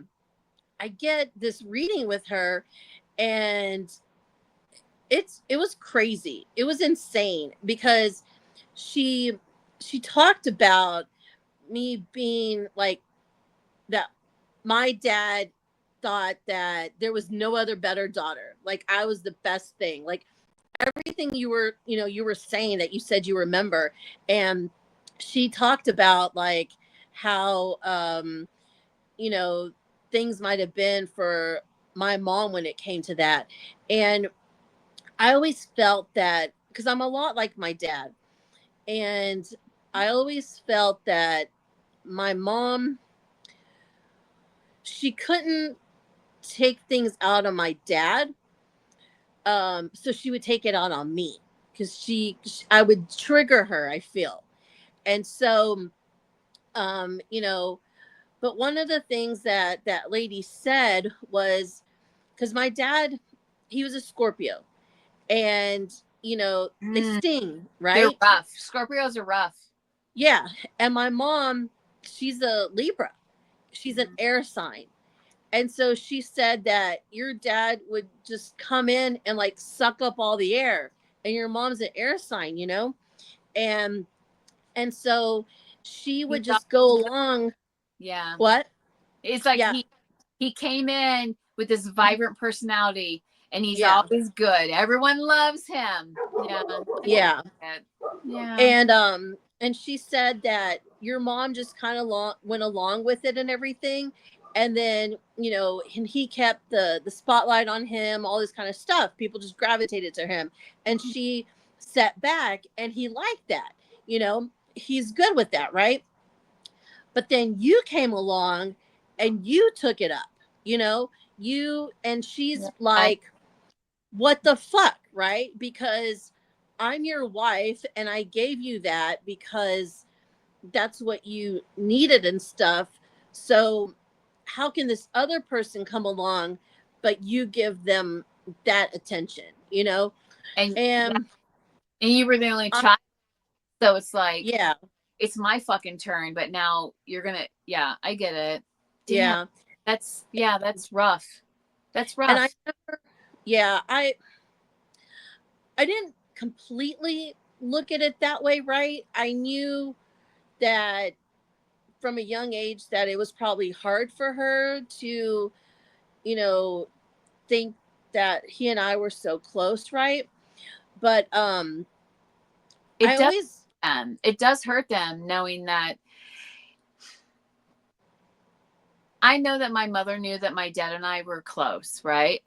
I get this reading with her, and it was crazy. It was insane, because she she talked about me being like that. My dad thought that there was no other better daughter. Like, I was the best thing. Like, everything you were saying that you said you remember. And she talked about like how you know things might have been for my mom when it came to that. And I always felt that because I'm a lot like my dad. And I always felt that my mom, she couldn't take things out on my dad. So she would take it out on me because I would trigger her, I feel. And so, you know, but one of the things that that lady said was because my dad, he was a Scorpio, and you know they Mm, sting, they're right? rough. Scorpios are rough. Yeah, and my mom, she's a Libra, she's an Mhm. air sign, and so she said that your dad would just come in and like suck up all the air, and your mom's an air sign, you know, and so she He's would just always go good. along. Yeah. What? It's like Yeah. he came in with this vibrant personality and he's Yeah. always good. Everyone loves him. Yeah, I get Yeah. it. Yeah. And she said that your mom just kind of went along with it and everything, and then you know, and he kept the spotlight on him, all this kind of stuff, people just gravitated to him, and she sat back and he liked that, you know, he's good with that, right? But then you came along and you took it up, you know, you, and she's Yeah. like, what the fuck, right? Because I'm your wife and I gave you that because that's what you needed and stuff. So how can this other person come along but you give them that attention, you know? And yeah, And and you were the only I, child, so it's like yeah, it's my fucking turn, but now you're gonna. Yeah, I get it. Damn, yeah. that's rough. That's And I rough. never, yeah, I didn't completely look at it that way, right? I knew that from a young age that it was probably hard for her to, you know, think that he and I were so close, right? But It I does. always, It does hurt them knowing that. I know that my mother knew that my dad and I were close, right?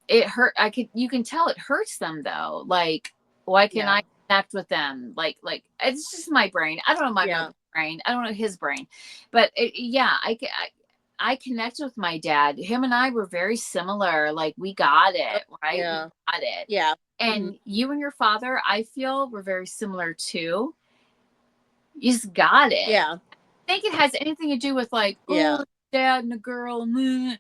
It hurt. You can tell it hurts them though. Like, why can yeah, I connect with them? Like it's just my brain. I don't know my yeah, mother's brain. I don't know his brain, but yeah, I connect with my dad. Him and I were very similar. Like we got oh, it, right? We yeah, got it. yeah, mhm, And you and your father, I feel, were very similar too. You just got it. yeah, Think it has anything to do with like, yeah, oh, dad and a girl. Meh.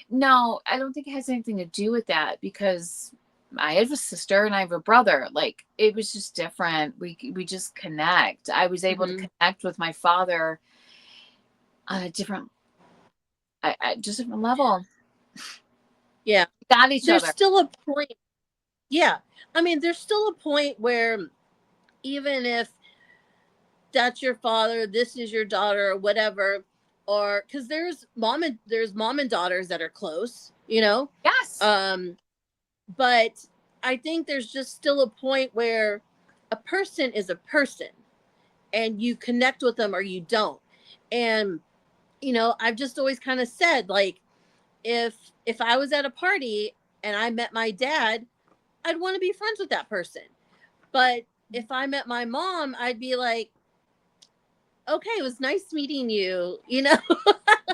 No, I don't think it has anything to do with that because I have a sister and I have a brother. Like it was just different. We just connect. I was able to hmm, connect with my father on a different, just different level. yeah. Got each There's other. still a point. Yeah, I mean, there's still a point where even if that's your father, this is your daughter, or whatever, or because there's mom and daughters that are close, you know. Yes. Um, but I think there's just still a point where a person is a person and you connect with them or you don't. And you know, I've just always kind of said like if I was at a party and I met my dad, I'd want to be friends with that person. But if I met my mom, I'd be like, okay, it was nice meeting you. You know,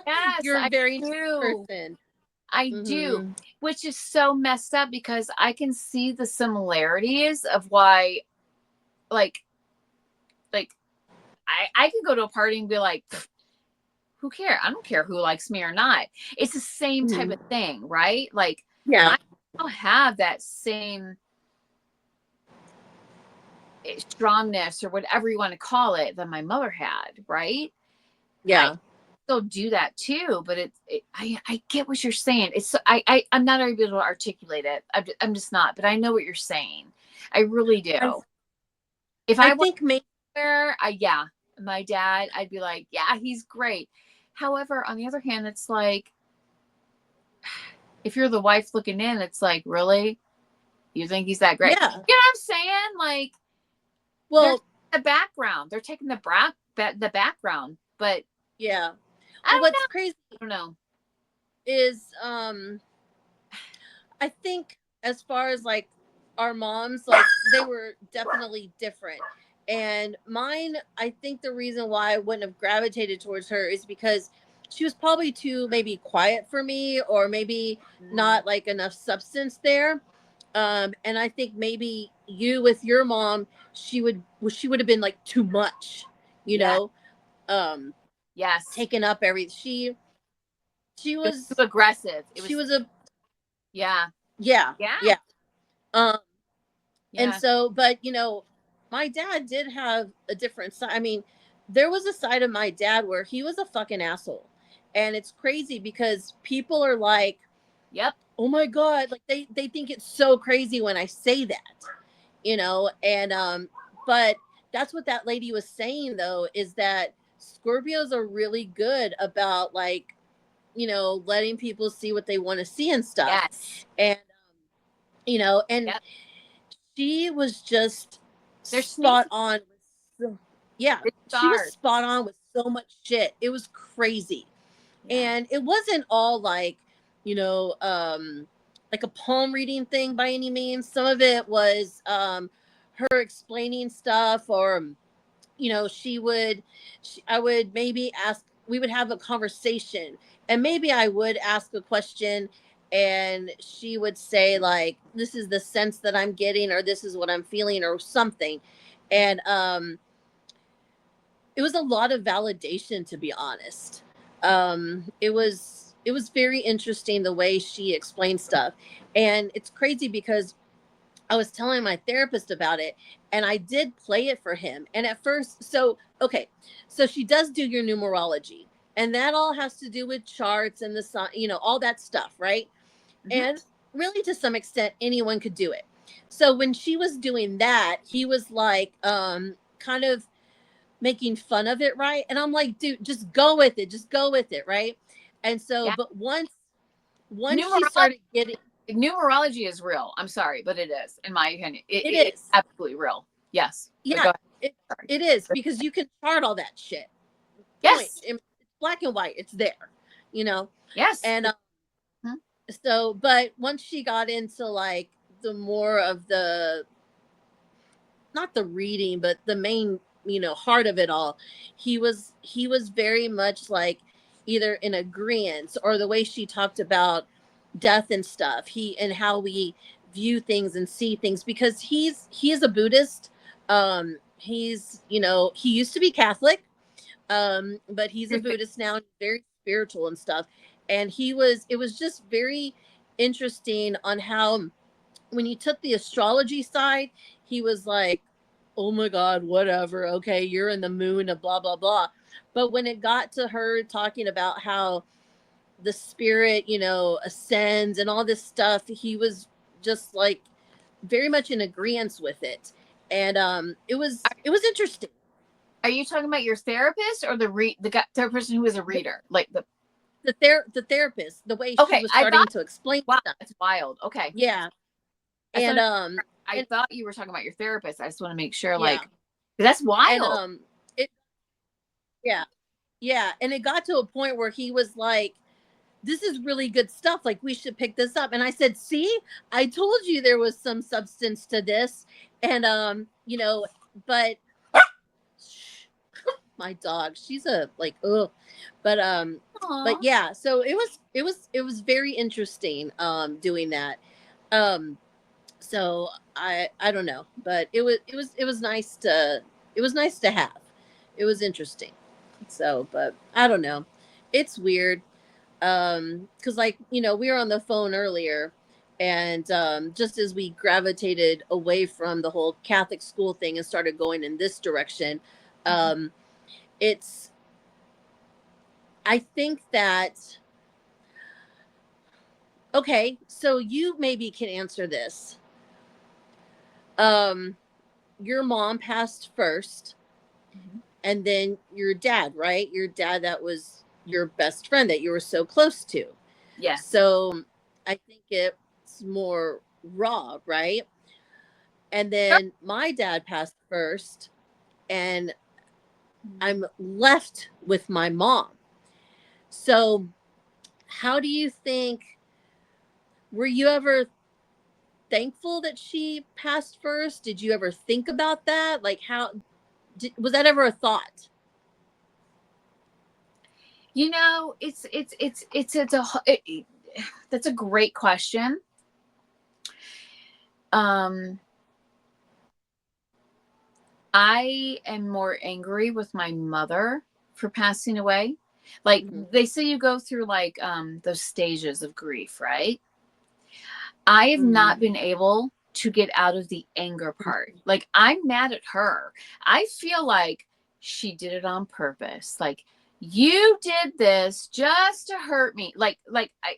Yes, you're a I very nice do. person. I do. Hmm. Which is so messed up because I can see the similarities of why, like, like I could go to a party and be like, who cares? I don't care who likes me or not. It's the same type Hmm. of thing, right? Like Yeah, I don't have that same strongness or whatever you want to call it that my mother had, right? I yeah. still do that too, but I get what you're saying. It's I'm not able to articulate it. I'm just not, but I know what you're saying. I really I do. If I I went think maybe. there, yeah, my dad, I'd be like, yeah, he's great. However, on the other hand, it's like if you're the wife looking in, it's like, really? You think he's that great? Yeah. You know what I'm saying? Like they're Well, the background. They're taking the background, but yeah. I Well, don't what's know. crazy I don't know. is I think as far as like our moms, like they were definitely different. And mine, I think the reason why I wouldn't have gravitated towards her is because she was probably too maybe quiet for me, or maybe Mm, not like enough substance there. And I think maybe you with your mom, she would have been like too much, you yeah. know, um, Yes. taking up every she It was too was aggressive. It she was, was a yeah. yeah, Yeah. yeah. Um, and Yeah. so, but my dad did have a different side. I mean, there was a side of my dad where he was a fucking asshole. And it's crazy because people are like, Yep. "Oh my god," like they think it's so crazy when I say that, and but that's what that lady was saying though, is that Scorpios are really good about like, letting people see what they want to see and stuff. Yes. And and Yep. she was just They're spot sneaky. on yeah, They're she was stars. spot on with so much shit. It was crazy. Yeah. And it wasn't all like, like a palm reading thing by any means. Some of it was her explaining stuff, or I would maybe ask, we would have a conversation, and maybe I would ask a question, and she would say like, this is the sense that I'm getting, or this is what I'm feeling, or something. And it was a lot of validation, to be honest. It was very interesting the way she explained stuff. And it's crazy because I was telling my therapist about it, and I did play it for him. And at first, so okay, so she does do your numerology, and that all has to do with charts and the sun, all that stuff, right? Hmm. And really, to some extent, anyone could do it. So when she was doing that, he was like, kind of making fun of it, right? And I'm like, dude, just go with it, just go with it, right? And so, Yeah. but once she Numerology. started getting, Numerology is real. I'm sorry, but it is, in my opinion. it It's is, absolutely real. Yes. But yeah, go ahead. it Sorry. it is, because you can chart all that shit. Point. Yes. It's black and white. It's there, you know. Yes. And Mhm. so, but once she got into like the more of the, not the reading, but the main, heart of it all, he was very much like either in agreement, or the way she talked about death and stuff. He and how we view things and see things, because he is a Buddhist. He used to be Catholic, but he's a Buddhist now, and very spiritual and stuff. And it was just very interesting on how, when you took the astrology side, he was like, oh my god, whatever, okay, you're in the moon and blah blah blah. But when it got to her talking about how the spirit, ascends and all this stuff, he was just like very much in agreement with it. And it was interesting. Are you talking about your therapist, or the person who is a reader? Like the The therapist, the way she Okay, was I starting thought, to explain wow, stuff. that's wild. Okay. Yeah. I just And want I and thought you were talking about your therapist. I just want to make sure, yeah. like, that's And wild. it yeah. Yeah, and it got to a point where he was like, this is really good stuff, like we should pick this up. And I said, see, I told you there was some substance to this. And but my dog, she's a like, ugh. but Aw. but yeah, so it was very interesting doing that. um so I don't know, but it was nice to have. It was interesting. So, but I don't know, it's weird. Because like, we were on the phone earlier, and just as we gravitated away from the whole Catholic school thing and started going in this direction, Mhm. um it's I think that, okay, so you maybe can answer this. um your mom passed first, Mhm. and then your dad, right? Your dad, that was your best friend that you were so close to. Yes. So I think it's more raw, right? And Sure. then my dad passed first, and Mhm. I'm left with my mom. So how do you think, were you ever thankful that she passed first? Did you ever think about that? Like, was that ever a thought? You know, that's a great question. Um, I am more angry with my mother for passing away. Like Mm-hmm. they say you go through like those stages of grief, right? I have Mm-hmm. not been able to get out of the anger part. Like I'm mad at her. I feel like she did it on purpose. Like you did this just to hurt me.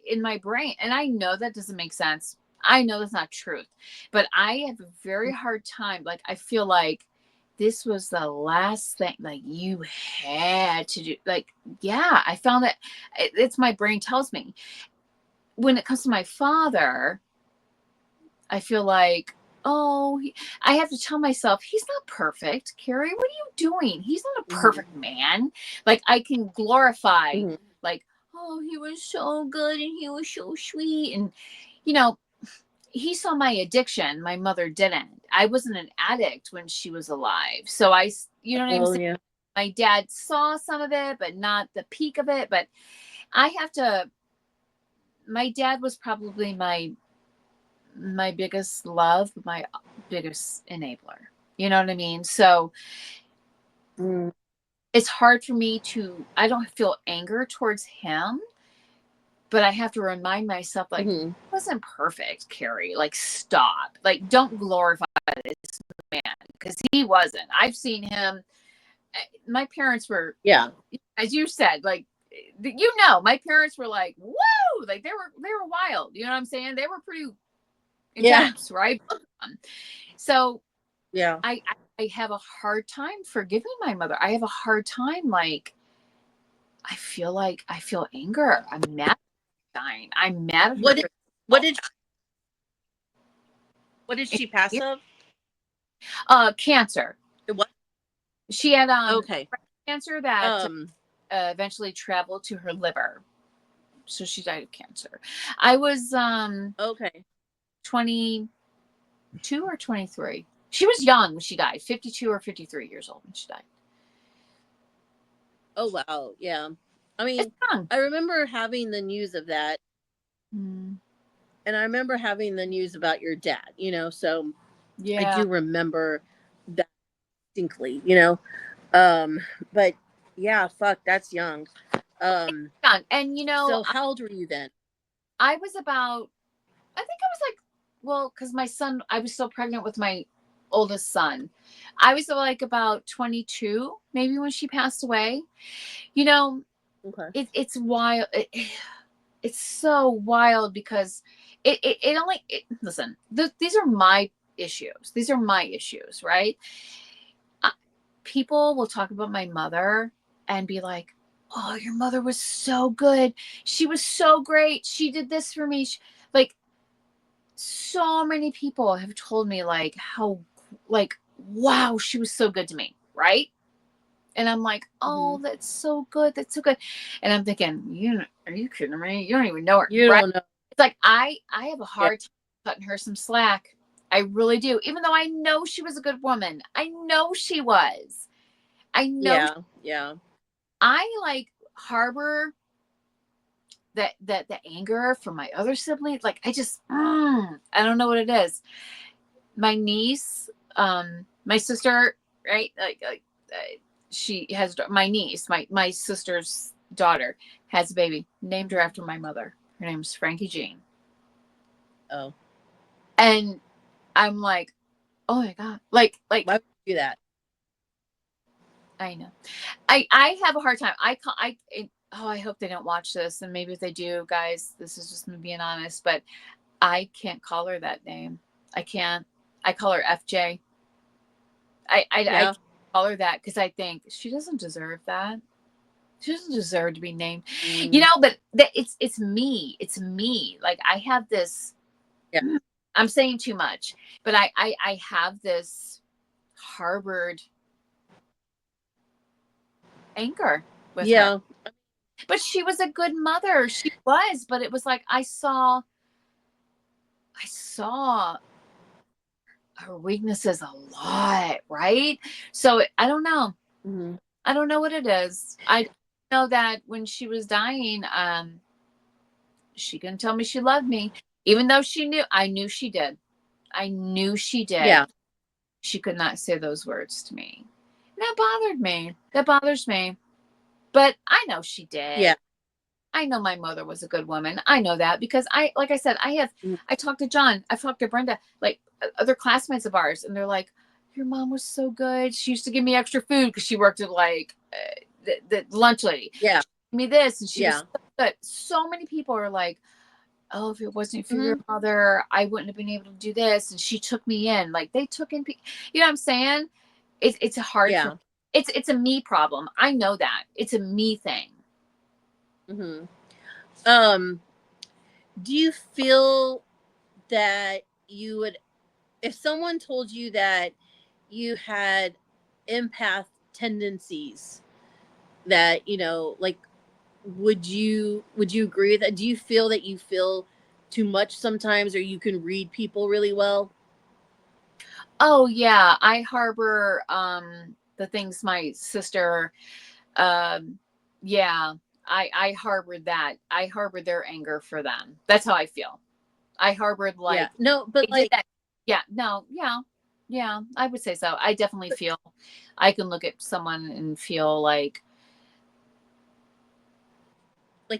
In my brain, and I know that doesn't make sense. I know that's not truth, but I have a very hard time. Like I feel like this was the last thing like you had to do. Like yeah, I found that it's my brain tells me. When it comes to my father, I feel like, oh, I have to tell myself, he's not perfect. Carrie, what are you doing? He's not a Mm-hmm. perfect man. Like, I can glorify, Mm-hmm. like, oh, he was so good and he was so sweet. And, you know, he saw my addiction. My mother didn't. I wasn't an addict when she was alive. So you know what I'm Oh saying? yeah. My dad saw some of it, but not the peak of it. But I have to, my dad was probably my biggest love, my biggest enabler. You know what I mean? So Mm-hmm. it's hard for me to, I don't feel anger towards him, but I have to remind myself, like, Mm-hmm. he wasn't perfect, Carrie. Like, stop. Like, don't glorify this man because he wasn't. I've seen him. My parents were, Yeah. as you said, like, you know, my parents were like, woo, like they were wild. You know what I'm saying? They were pretty Yeah. intense, right? So Yeah. I have a hard time forgiving my mother. I have a hard time like I feel anger. I'm mad at dying. I'm mad at her What did for what did what did she pass yeah. of? Cancer. What? She had Okay. breast cancer that Um. eventually traveled to her liver. So she died of cancer. I was Okay. 22 or 23. She was young when she died, 52 or 53 years old when she died. Oh wow. Yeah. I It's mean, young. I remember having the news of that, Mm, and I remember having the news about your dad. So I yeah. do remember that distinctly. Um. But yeah, fuck, that's young. Um. Young. And you know, So how old were you then? I was about, I think I was like, well, because my son, I was still pregnant with my oldest son. I was like about 22, maybe when she passed away. You know, Okay. it's wild. It's so wild because it only, listen, these are my issues. These are my issues, right? Uh, People will talk about my mother and be like, oh, your mother was so good. She was so great. She did this for me. Like, so many people have told me like how like wow she was so good to me, right? And I'm like, Hmm. oh, that's so good, that's so good. And I'm thinking, are you kidding me? You don't even know her, You right? don't know. It's like I have a Yeah. hard time cutting her some slack. I really do, even though I know she was a good woman. I know she was. I know. Yeah. Yeah. I like harbor that the anger from my other siblings. Like I just I don't know what it is. My niece, my sister, right? She has my niece, my sister's daughter has a baby. Named her after my mother. Her name's Frankie Jean. Oh. And I'm like, oh my god, Why would you do that? I know. I have a hard time. Oh, I hope they don't watch this, and maybe if they do, guys, this is just me being honest, but I can't call her that name. I can't. I call her FJ. I Yeah. can't call her that because I think she doesn't deserve that. She doesn't deserve to be named. You Mm, know, but it's me. It's me. Like I have this. yeah. I'm saying too much, but I have this harbored anger with her. Yeah. But she was a good mother. She was, but it was like I saw her weaknesses a lot, right? So I don't know. Mm-hmm. I don't know what it is. I know that when she was dying, she couldn't tell me she loved me, even though she knew. I knew she did. I knew she did. Yeah. She could not say those words to me. And that bothered me. That bothers me. But I know she Yeah. did. I know my mother was a good woman. I know that because like I said, Mm. I talked to John, I talked to Brenda, like other classmates of ours, and they're like, your mom was so good. She used to give me extra food because she worked at like the lunch lady. Yeah. She gave me this, and she was Yeah. so good. So many people are like, oh, if it wasn't for your Mm-hmm. mother, I wouldn't have been able to do this. And she took me in. Like they took in, you know what I'm saying? It's hard for, Yeah. it's a me problem. I know that it's a me thing. Mm-hmm. Um, do you feel that you would, if someone told you that you had empath tendencies, that, like, would you agree with that? Do you feel that you feel too much sometimes, or you can read people really well? Oh yeah, I harbor the things my sister um yeah, I harbored that. I harbored their anger for them. That's how I feel. I harbored Yeah. like No, but they did like, that. Yeah, no, yeah. Yeah, I would say so. I definitely feel I can look at someone and feel like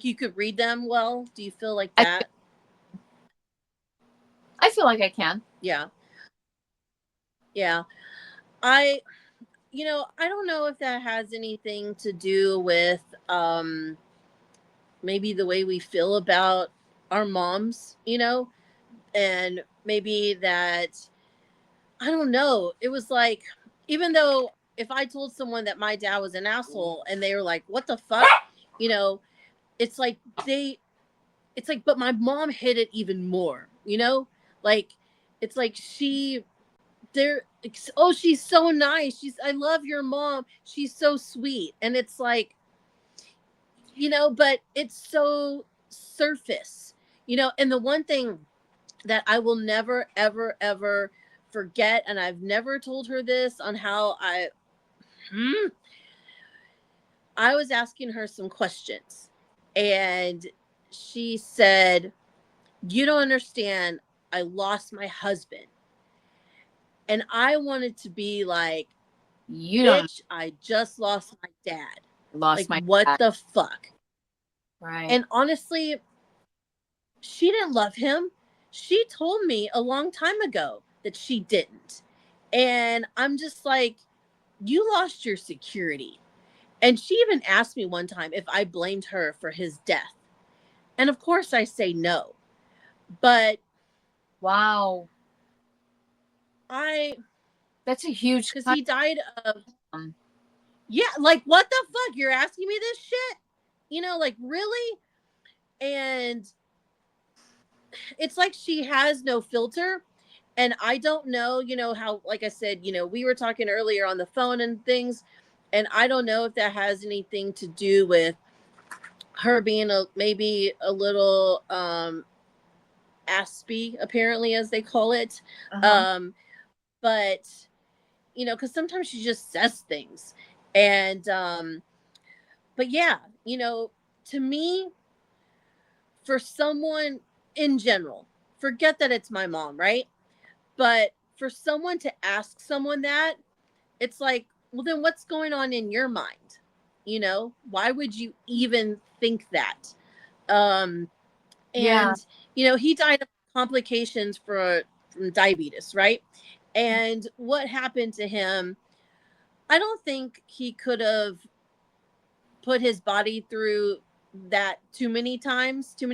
you could read them well. Do you feel like I that? I feel like I can. Yeah. Yeah. I I don't know if that has anything to do with maybe the way we feel about our moms, and maybe that, I don't know. It was like, even though if I told someone that my dad was an asshole and they were like, "What the fuck?" you know, it's like they it's like, but my mom hit it even more, Like, it's like they're oh, she's so nice. I love your mom. She's so sweet. And it's like, but it's so surface, and the one thing that I will never, ever, ever forget, and I've never told her this, on how I was asking her some questions, and she said, "You don't understand. I lost my husband." And I wanted to be like, You don't "Bitch, I just lost my dad. lost Like, my what dad. the fuck?" Right. And honestly, she didn't love him. She told me a long time ago that she didn't. And I'm just like, you lost your security. And she even asked me one time if I blamed her for his death. And of course I say no. But Wow. I, That's a huge because he died of, um, yeah, like, what the fuck? You're asking me this shit? Like, really? And it's like she has no filter. And I don't know, how, like I said, we were talking earlier on the phone and things, and I don't know if that has anything to do with her being maybe a little aspy, apparently, as they call it. uh-huh. um but because sometimes she just says things. And but yeah, to me, for someone, in general, forget that it's my mom, right? But for someone to ask someone that, it's like, well, then what's going on in your mind? Why would you even think that? Um, Yeah. and he died of complications from diabetes, right? And what happened to him? I don't think he could have put his body through that too many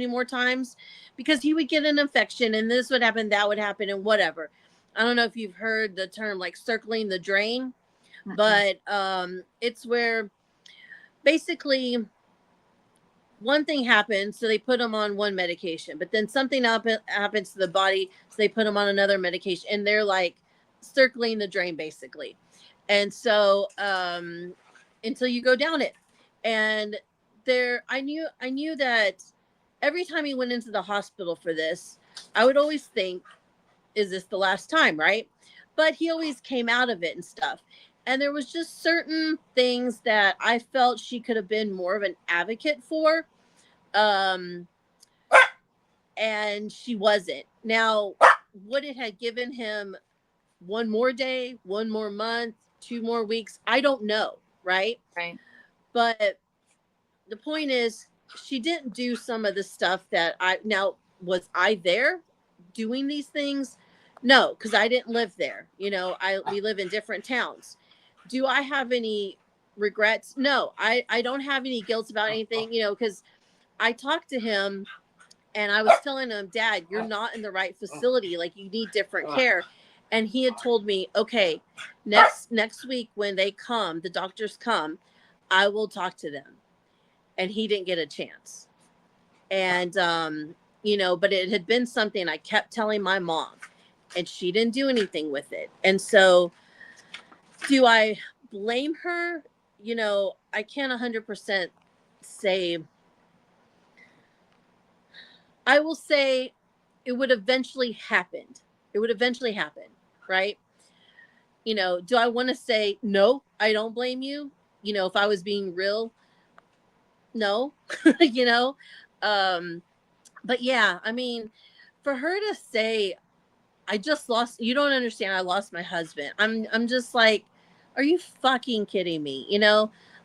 more times, because he would get an infection, and this would happen, that would happen, and whatever. I don't know if you've heard the term, like, circling the drain, Mm-mm. but it's where, basically, one thing happens, so they put him on one medication, but then something happens to the body, so they put him on another medication, and they're like circling the drain, basically. And so until you go down it. And I knew that every time he went into the hospital for this, I would always think, is this the last time, right? But he always came out of it and stuff. And there was just certain things that I felt she could have been more of an advocate for. Um, and she wasn't. Now, would it have given him one more day, one more month, 2 more weeks? I don't know, right? Right. But the point is, she didn't do some of the stuff that I now was I there doing these things? No, because I didn't live there. I we live in different towns. Do I have any regrets? No, I don't have any guilt about anything. Because I talked to him and I was telling him, Dad, you're not in the right facility. Like, you need different care. And he had told me, okay, next week when they come, the doctors come, I will talk to them. And he didn't get a chance. And but it had been something I kept telling my mom, and she didn't do anything with it. And so, do I blame her? I can't 100% say. I will say it would eventually happen. It would eventually happen, right? Do I want to say no, I don't blame you? If I was being real, no. you know um but yeah, I mean, for her to say, I just lost, you don't understand, I lost my husband. I'm just like, are you fucking kidding me?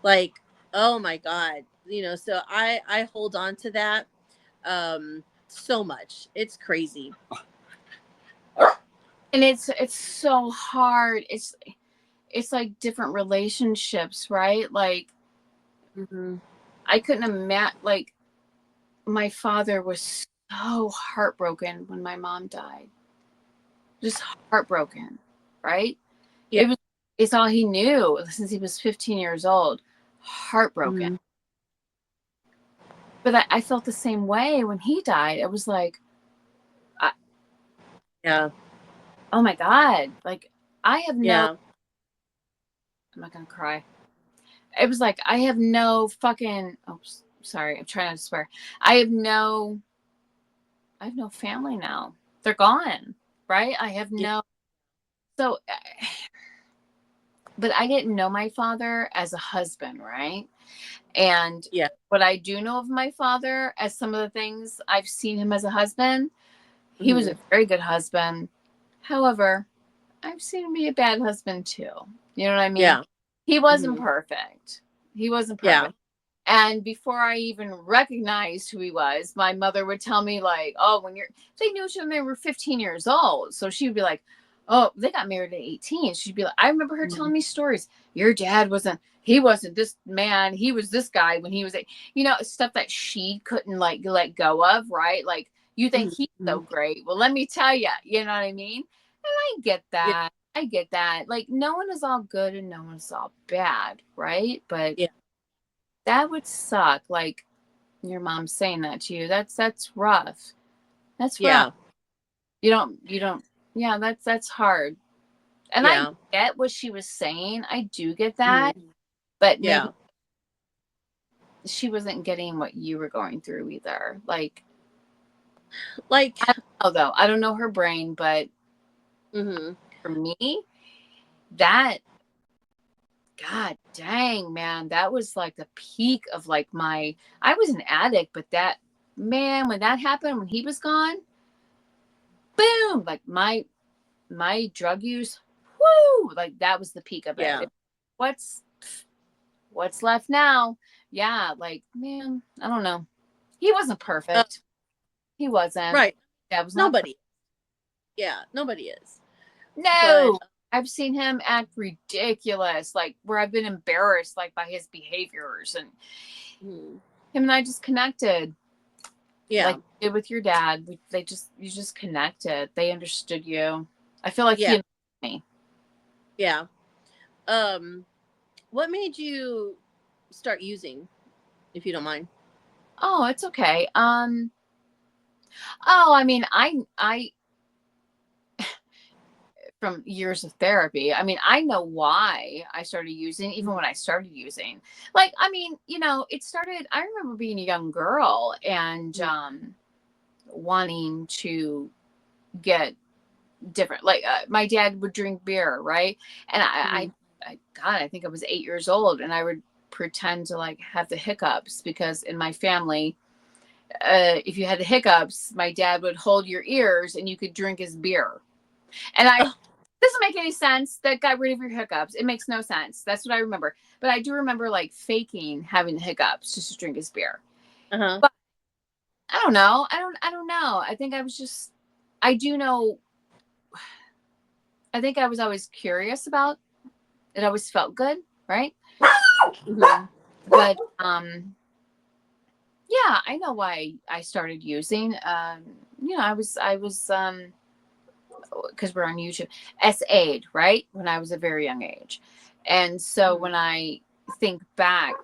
Like, oh my God. So I hold on to that so much. It's crazy. And it's so hard. It's like different relationships, right? Like, Mm-hmm. I couldn't imagine, like, my father was so heartbroken when my mom died. Just heartbroken, right? Yeah. It was it's all he knew since he was 15 years old. Heartbroken. Mm-hmm. But I felt the same way when he died. It was like, I, Yeah. oh my God. Like, I have no, Yeah. I'm not going to cry. It was like, I have no fucking, oh, sorry. I'm trying not to swear. I have no, I have no family now. They're gone, right? I have Yeah. no, so, but I didn't know my father as a husband, right? And Yeah. what I do know of my father, as some of the things I've seen him as a husband, he was Mm-hmm. a very good husband. However, I've seen him be a bad husband too. You know what I mean? Yeah. He wasn't Mm-hmm. perfect. He wasn't Yeah. perfect. And before I even recognized who he was, my mother would tell me, like, oh, they knew each other when they were 15 years old. So she would be like, oh, they got married at 18. She'd be like, I remember her Mm-hmm. telling me stories. Your dad he wasn't this man. He was this guy when he was, stuff that she couldn't like let go of, right? Like, you think he's Mm-hmm. so great. Well, let me tell you, you know what I mean? And I get Yeah. that. I get that. Like, no one is all good and no one's all bad, right? But Yeah. that would suck. Like, your mom saying that to you. That's rough. That's rough. Yeah. You don't yeah, that's hard. And I Yeah. get what she was saying. I do get that. Mm-hmm. But maybe Yeah. she wasn't getting what you were going through either. Like, Like. I don't know though. I don't know her brain, but Mm-hmm. for me, that God dang, man, that was like the peak of like I was an addict, but that man, when that happened, when he was gone, boom, like my drug use, whoo, like that was the peak of Yeah. it. What's what's left now? Yeah, like, man, I don't know. He wasn't Uh, perfect. He wasn't. right. That was not perfect. Nobody. Yeah. Nobody is. But No. I've seen him act ridiculous, like where I've been embarrassed like by his behaviors, and mm, him and I just connected like yeah. you did with your dad. You just connected. They understood you. I feel like he Yeah. understood me. Yeah. Um. What made you start using, if you don't mind? Oh, it's okay. Oh, I mean, I from years of therapy. I mean, I know why I started using, even when I started using. Like, I mean, it started, I remember being a young girl and wanting to get different. Like, my dad would drink beer, right? And God, I think I was 8 years old, and I would pretend to like have the hiccups because in my family, if you had the hiccups, my dad would hold your ears and you could drink his beer. And I doesn't make any sense. That got rid of your hiccups. It makes no sense. That's what I remember. But I do remember like faking having the hiccups just to drink his beer. Uh-huh. But I don't know. I don't know. I think I was just I do know I think I was always curious about it. Always felt good, right? Mm-hmm. But yeah, I know why I started using. I was because we're on YouTube, SA'd, right? When I was a very young age. And so when I think back,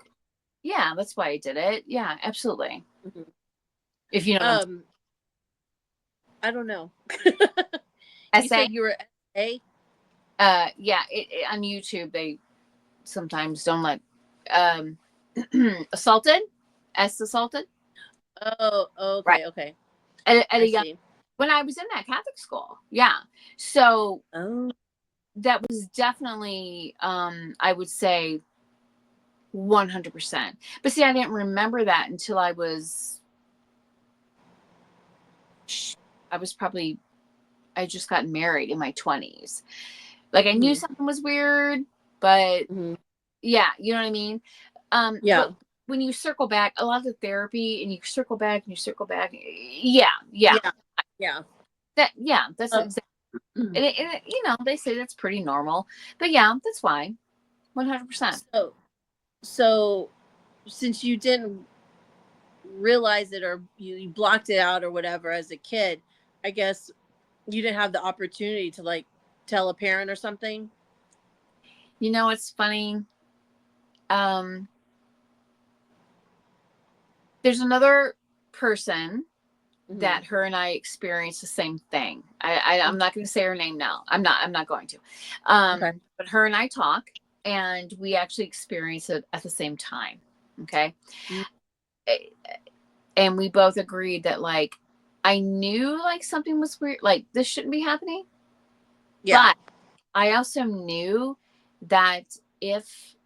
yeah, that's why I did it. Yeah, absolutely. Mm-hmm. If you know what I don't know. I'm You SA, said you were A? yeah, on YouTube, they sometimes don't let, um, assaulted, assaulted, Oh, right. okay. At I a young, see. when I was in that Catholic school. Yeah. So Oh. that was definitely, I would say 100%. But see, I didn't remember that until I was probably, I just got married in my 20s. Like I knew Mm-hmm. something was weird, but Mm-hmm. yeah, you know what I mean? Yeah. But when you circle back, a lot of the therapy and you circle back and you circle back, yeah, Yeah. Yeah. that's Um, exactly, they say that's pretty normal, but yeah, that's fine. 100%. so since you didn't realize it, or you blocked it out or whatever as a kid, I guess you didn't have the opportunity to like tell a parent or something. It's funny. Um, there's another person Mm-hmm. that her and I experienced the same thing. I'm not going to say her name now. I'm not going to. Okay. But her and I talk, and we actually experience it at the same time. Okay. And we both agreed that like I knew like something was weird, like this shouldn't be happening. Yeah. But I also knew that if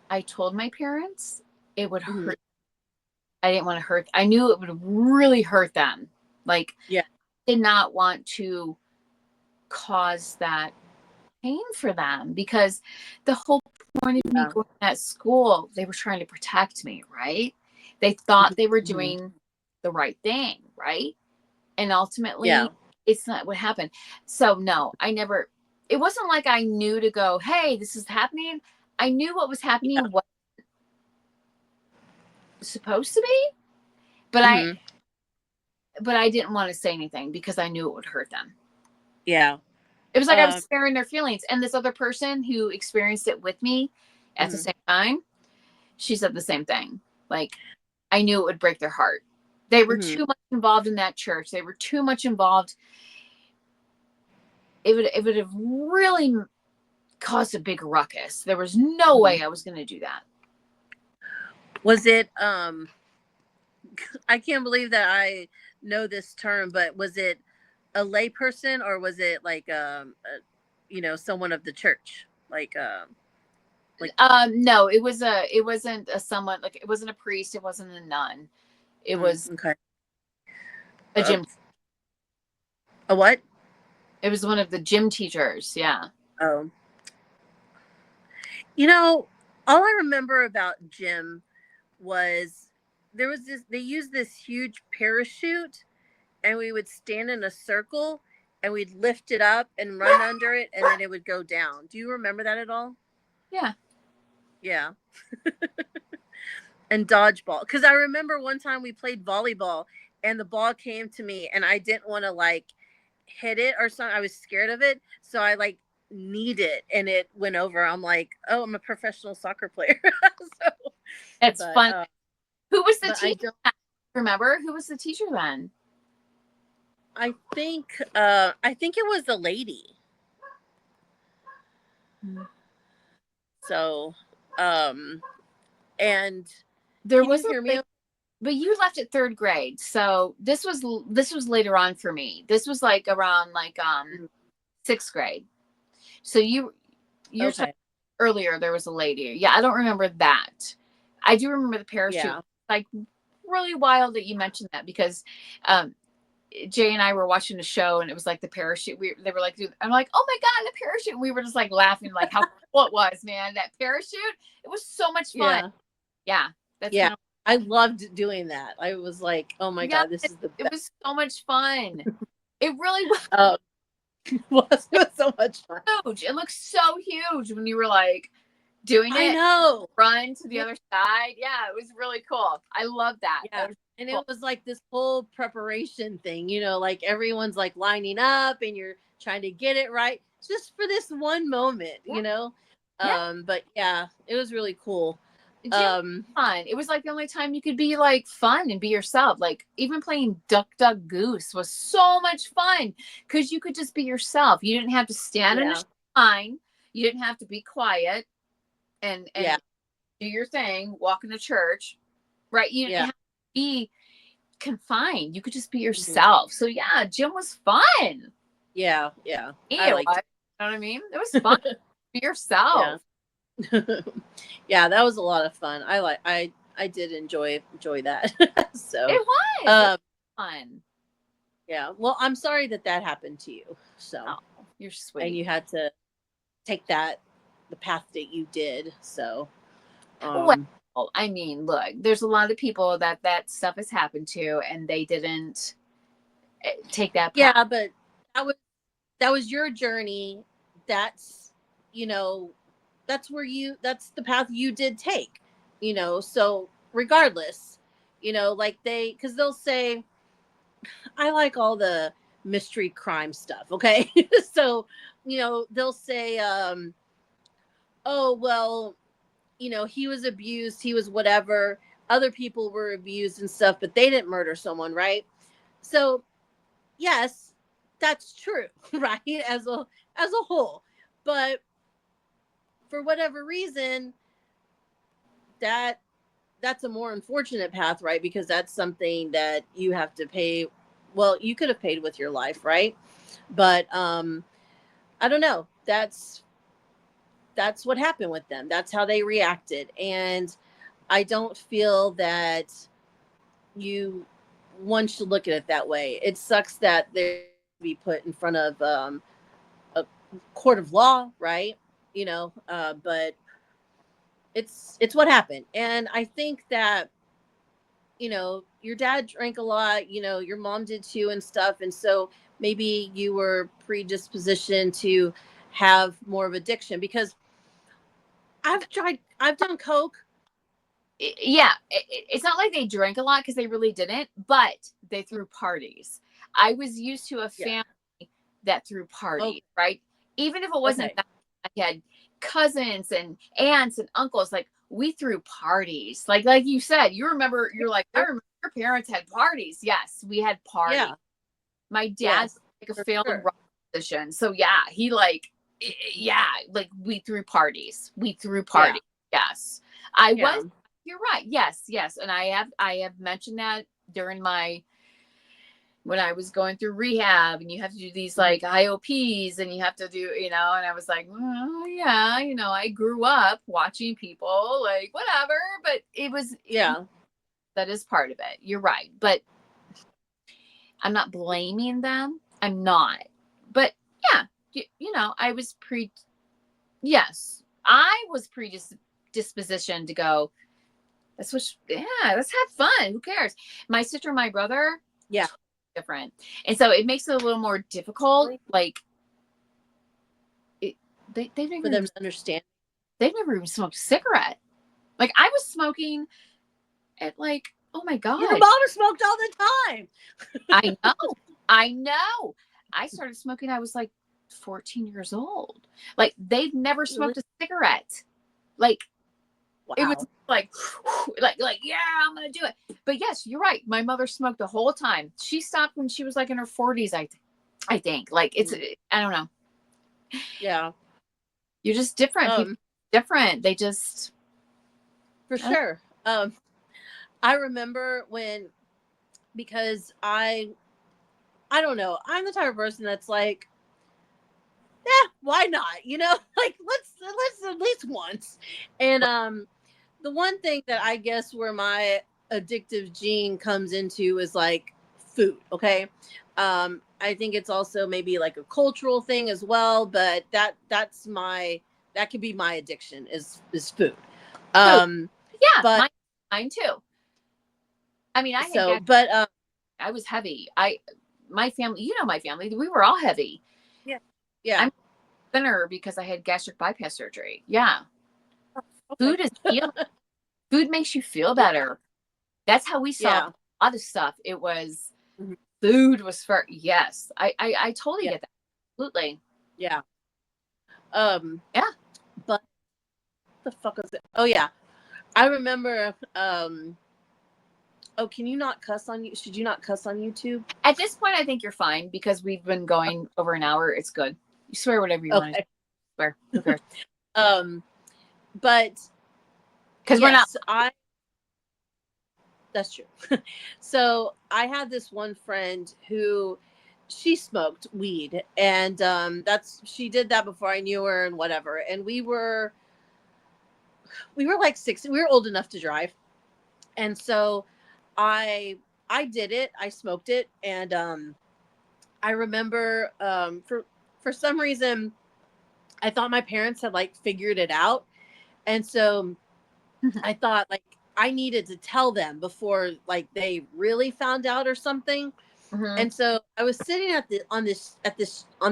I told my parents, it would Mm-hmm. hurt. I didn't want to hurt. I knew it would really hurt them. Like, Yeah. did not want to cause that pain for them because the whole point of me Yeah. going to that school, they were trying to protect me, right? They thought they were Mm-hmm. doing the right thing, right? And Yeah. ultimately, it's not what happened. So, no, it wasn't like I knew to go, hey, this is happening. I knew what was Yeah. happening, what was supposed to be, but I, Mm-hmm. but I didn't want to say anything because I knew it would hurt them. Yeah. It was like I was Um. sparing their feelings. And this other person who experienced it with me at the Mm-hmm. same time, she said the same thing. Like, I knew it would break their heart. They were Mm-hmm. too much involved in that church. They were too much involved. It would have really caused a big ruckus. There was no Mm-hmm. way I was going to do that. Was it I can't believe that I know this term, but was it a layperson, or was it like someone of the church, like No, it wasn't a someone, like it wasn't a priest. It wasn't a nun. It was okay. a uh, gym. a what? It was one of the gym teachers. Yeah. Oh, you know, all I remember about Jim was there was this. They used this huge parachute, and we would stand in a circle, and we'd lift it up and run under it, and then it would go down. Do you remember that at all? Yeah. Yeah. And dodgeball, because I remember one time we played volleyball, and the ball came to me, and I didn't want to like hit it or something. I was scared of it, so I like kneed it, and it went over. I'm like, oh, I'm a professional soccer player. so, It's but fun. Who was the I teacher? don't. Remember who was the teacher then? I think it was a lady. So, um, and There can you was a hear me? late, but you left at third grade, so this was later on for me. This was like around like sixth grade. So you're talking Okay. earlier. There was a lady. Yeah, I don't remember that. I do remember the parachute. Yeah. Like really wild that you mentioned that because um, Jay and I were watching a show and it was like the parachute. They were like, I'm like, oh my god, the parachute. And we were just like laughing, like how cool it was, man. That parachute. It was so much fun. Yeah. Yeah, that's Yeah. kind of I loved doing that. I was like, oh my yeah. God, this is the It best. was so much fun. It really was Um, it was so much fun. huge. It looked so huge when you were like doing I it. know. Run to the Yeah. other side. Yeah, it was really cool. I love that. Yeah. That was And cool. it was like this whole preparation thing, like everyone's like lining up and you're trying to get it right just for this one moment, Yeah, yeah. But yeah, it was really cool. Gym was Um, fun. It was like the only time you could be like fun and be yourself. Like even playing Duck Duck Goose was so much fun because you could just be yourself. You didn't have to stand in a yeah. line. You didn't have to be quiet and Yeah. do your thing, walk into church, right? You didn't Yeah. have to be confined. You could just be Mhm. yourself. So yeah, gym was fun. Yeah. Yeah. I It was. liked You know what I mean? It was fun. Be it. yourself. Yeah. Yeah, that was a lot of fun. I did enjoy that. So, It was. It was um, fun. yeah. Well, I'm sorry that that happened to you. So, Oh, you're and sweet. you had to take the path that you did. So, Well, um, I mean, look, there's a lot of people that stuff has happened to, and they didn't take that path. yeah, but that was that was your journey. That's you know, that's where that's the path you did take. So regardless, like because they'll say I like all the mystery crime stuff. Okay, so they'll say, oh well, he was abused, he was whatever. Other people were abused and stuff, but they didn't murder someone, right? So yes, that's true, right? As a whole, but for whatever reason, that that's a more unfortunate path, right? Because that's something that you have to pay. Well, you could have paid with your life, right? But I don't know. That's what happened with them. That's how they reacted, and I don't feel that you one should look at it that way. It sucks that they be put in front of a court of law, right? But it's what happened, and I think that your dad drank a lot, your mom did too and stuff, and so maybe you were predispositioned to have more of addiction because I've done coke. Yeah, it's not like they drank a lot because they really didn't, but they threw parties. I was used to a Yeah. family that threw Oh, parties, right? Even if it wasn't okay. that, I had cousins and aunts and uncles. Like we threw parties. Like you said, you remember. You're like, I Sure. remember your parents had parties. Yes, we had parties. Yeah. My dad's Yes. like a For failed sure. rock musician, so yeah, he like, yeah, like we threw parties. We threw Yeah. parties. Yes, I Yeah. was. You're right. Yes, yes, and I have mentioned that during my when I was going through rehab, and you have to do these Mhm. like IOPs, and you have to do, and I was like, yeah, I grew up watching people like whatever, but Yeah. that is part of it. You're right, but I'm not blaming them. I'm not. But yeah, I was yes, I was predispositioned to go, yeah, let's have fun. Who cares? My sister and my brother, Yeah. different. And so it makes it a little more difficult. Like, it, they've For never them even, to understand. they've never even smoked a cigarette. Like, I was smoking at like, oh my Your God, mom smoked all the time. I know. I know. I started smoking, I was like 14 years old. Like they've never Really? smoked a cigarette. Like it was Wow. like like yeah, I'm gonna do it. But yes, you're right. My mother smoked the whole time. She stopped when she was like in her 40s, I think. Like it's Mhm. I don't know. Yeah. You're just different. People Um, different. They just for I don't- sure. I remember when, because I don't know, I'm the type of person that's like, yeah, why not? You know, like let's at least once. And the one thing that I guess where my addictive gene comes into is like food. Okay. I think it's also maybe like a cultural thing as well, but that could be my addiction is food. food. Um, Yeah, but mine too. I mean, I had so, but I was heavy. My family, you know, my family, we were all heavy. yeah, yeah, I'm thinner because I had gastric bypass surgery. Yeah. okay, Food is healing. Food makes you feel yeah, better. That's how we solved yeah, a lot of stuff. It was mhm, food was for yes. I totally yeah, get that. Absolutely. yeah. Um, Yeah. but the fuck was it? Oh yeah, I remember. Oh, can you not cuss on you? Should you not cuss on YouTube? At this point, I think you're fine because we've been going over an hour. It's good. You swear whatever you want to Okay. swear. Who cares? Um, but Because we're not. yes, I that's true. So I had this one friend who she smoked weed, and that's she did that before I knew her and whatever. And we were like 6, we were old enough to drive. And so I I did it. I smoked it, and I remember for some reason I thought my parents had like figured it out. And so I thought like I needed to tell them before like they really found out or something. Mhm. And so I was sitting at the on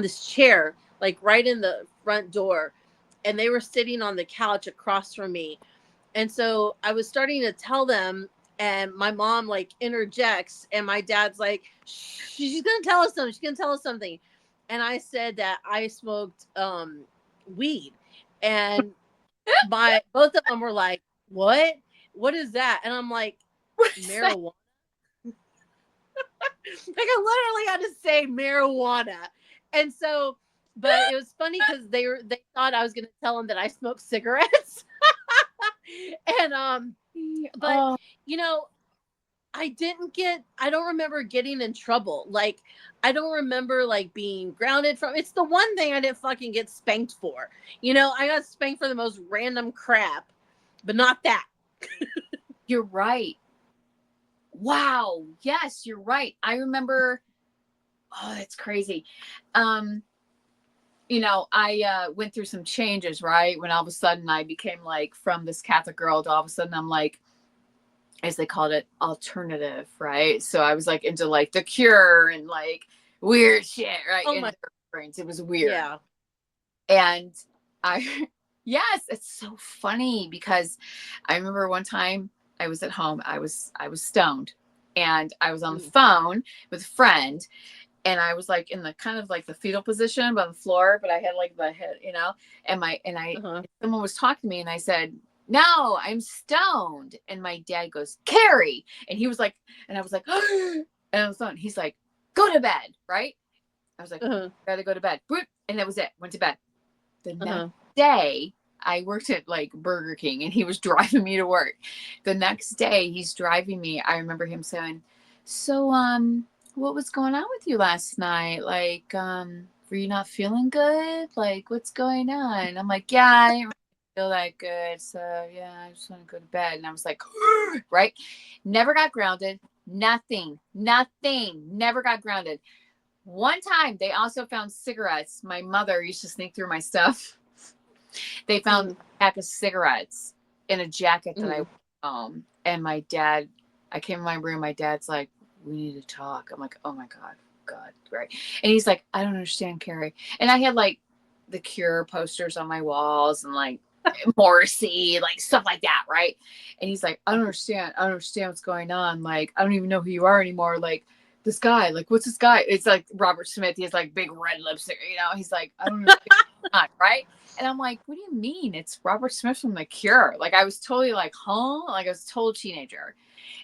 this chair, like right in the front door, and they were sitting on the couch across from me. And so I was starting to tell them, and my mom like interjects, and my dad's like, she's gonna tell us something. She's gonna tell us something. And I said that I smoked weed, and my both of them were like, "What? What is that?" And I'm like, What's that? "Marijuana." Like I literally had to say marijuana. And so, but it was funny because they thought I was gonna tell them that I smoked cigarettes. And but Oh, you know, I don't remember getting in trouble. Like I don't remember like being grounded from. It's the one thing I didn't fucking get spanked for. You know, I got spanked for the most random crap, but not that. you're right. Wow. Yes, you're right. I remember. Oh, that's crazy. Um, I went through some changes, right? When all of a sudden I became like from this Catholic girl to all of a sudden I'm like, as they called it, alternative, right? So I was like into like the Cure and like weird shit, right? Oh And my, it was weird. yeah. And I, yes, it's so funny because I remember one time I was at home, I was stoned, and I was on the Mm, phone with a friend, and I was like in the kind of like the fetal position on the floor, but I had like the head, and I uh-huh. someone was talking to me, and I said, "No, I'm stoned." And my dad goes, "Carrie," and he was like, and I was like, and I was on. He's like, "Go to bed," right? I was like, Uh-huh. "Rather go to bed," and that was it. Went to bed. The next Uh-huh. day, I worked at like Burger King, and he was driving me to work. The next day, he's driving me. I remember him saying, "So, what was going on with you last night? Like, were you not feeling good? Like, what's going on?" I'm like, "Yeah, I didn't really feel that good. So, yeah, I just want to go to bed." And I was like, right? Never got grounded. Nothing. Never got grounded. One time, they also found cigarettes. My mother used to sneak through my stuff. They found Mm, a pack of cigarettes in a jacket that I mm, wore home. And my dad, I came in my room. My dad's like, "We need to talk." I'm like, "Oh my God, right." And he's like, "I don't understand, Carrie." And I had like the Cure posters on my walls and like Morrissey, like stuff like that, right? And he's like, I don't understand what's going on. Like, I don't even know who you are anymore. Like, this guy, like, what's this guy? It's like Robert Smith. He has like big red lipstick, He's like, I don't understand, right? And I'm like, what do you mean? It's Robert Smith from The Cure. Like, I was totally like, huh? Like, I was a total teenager.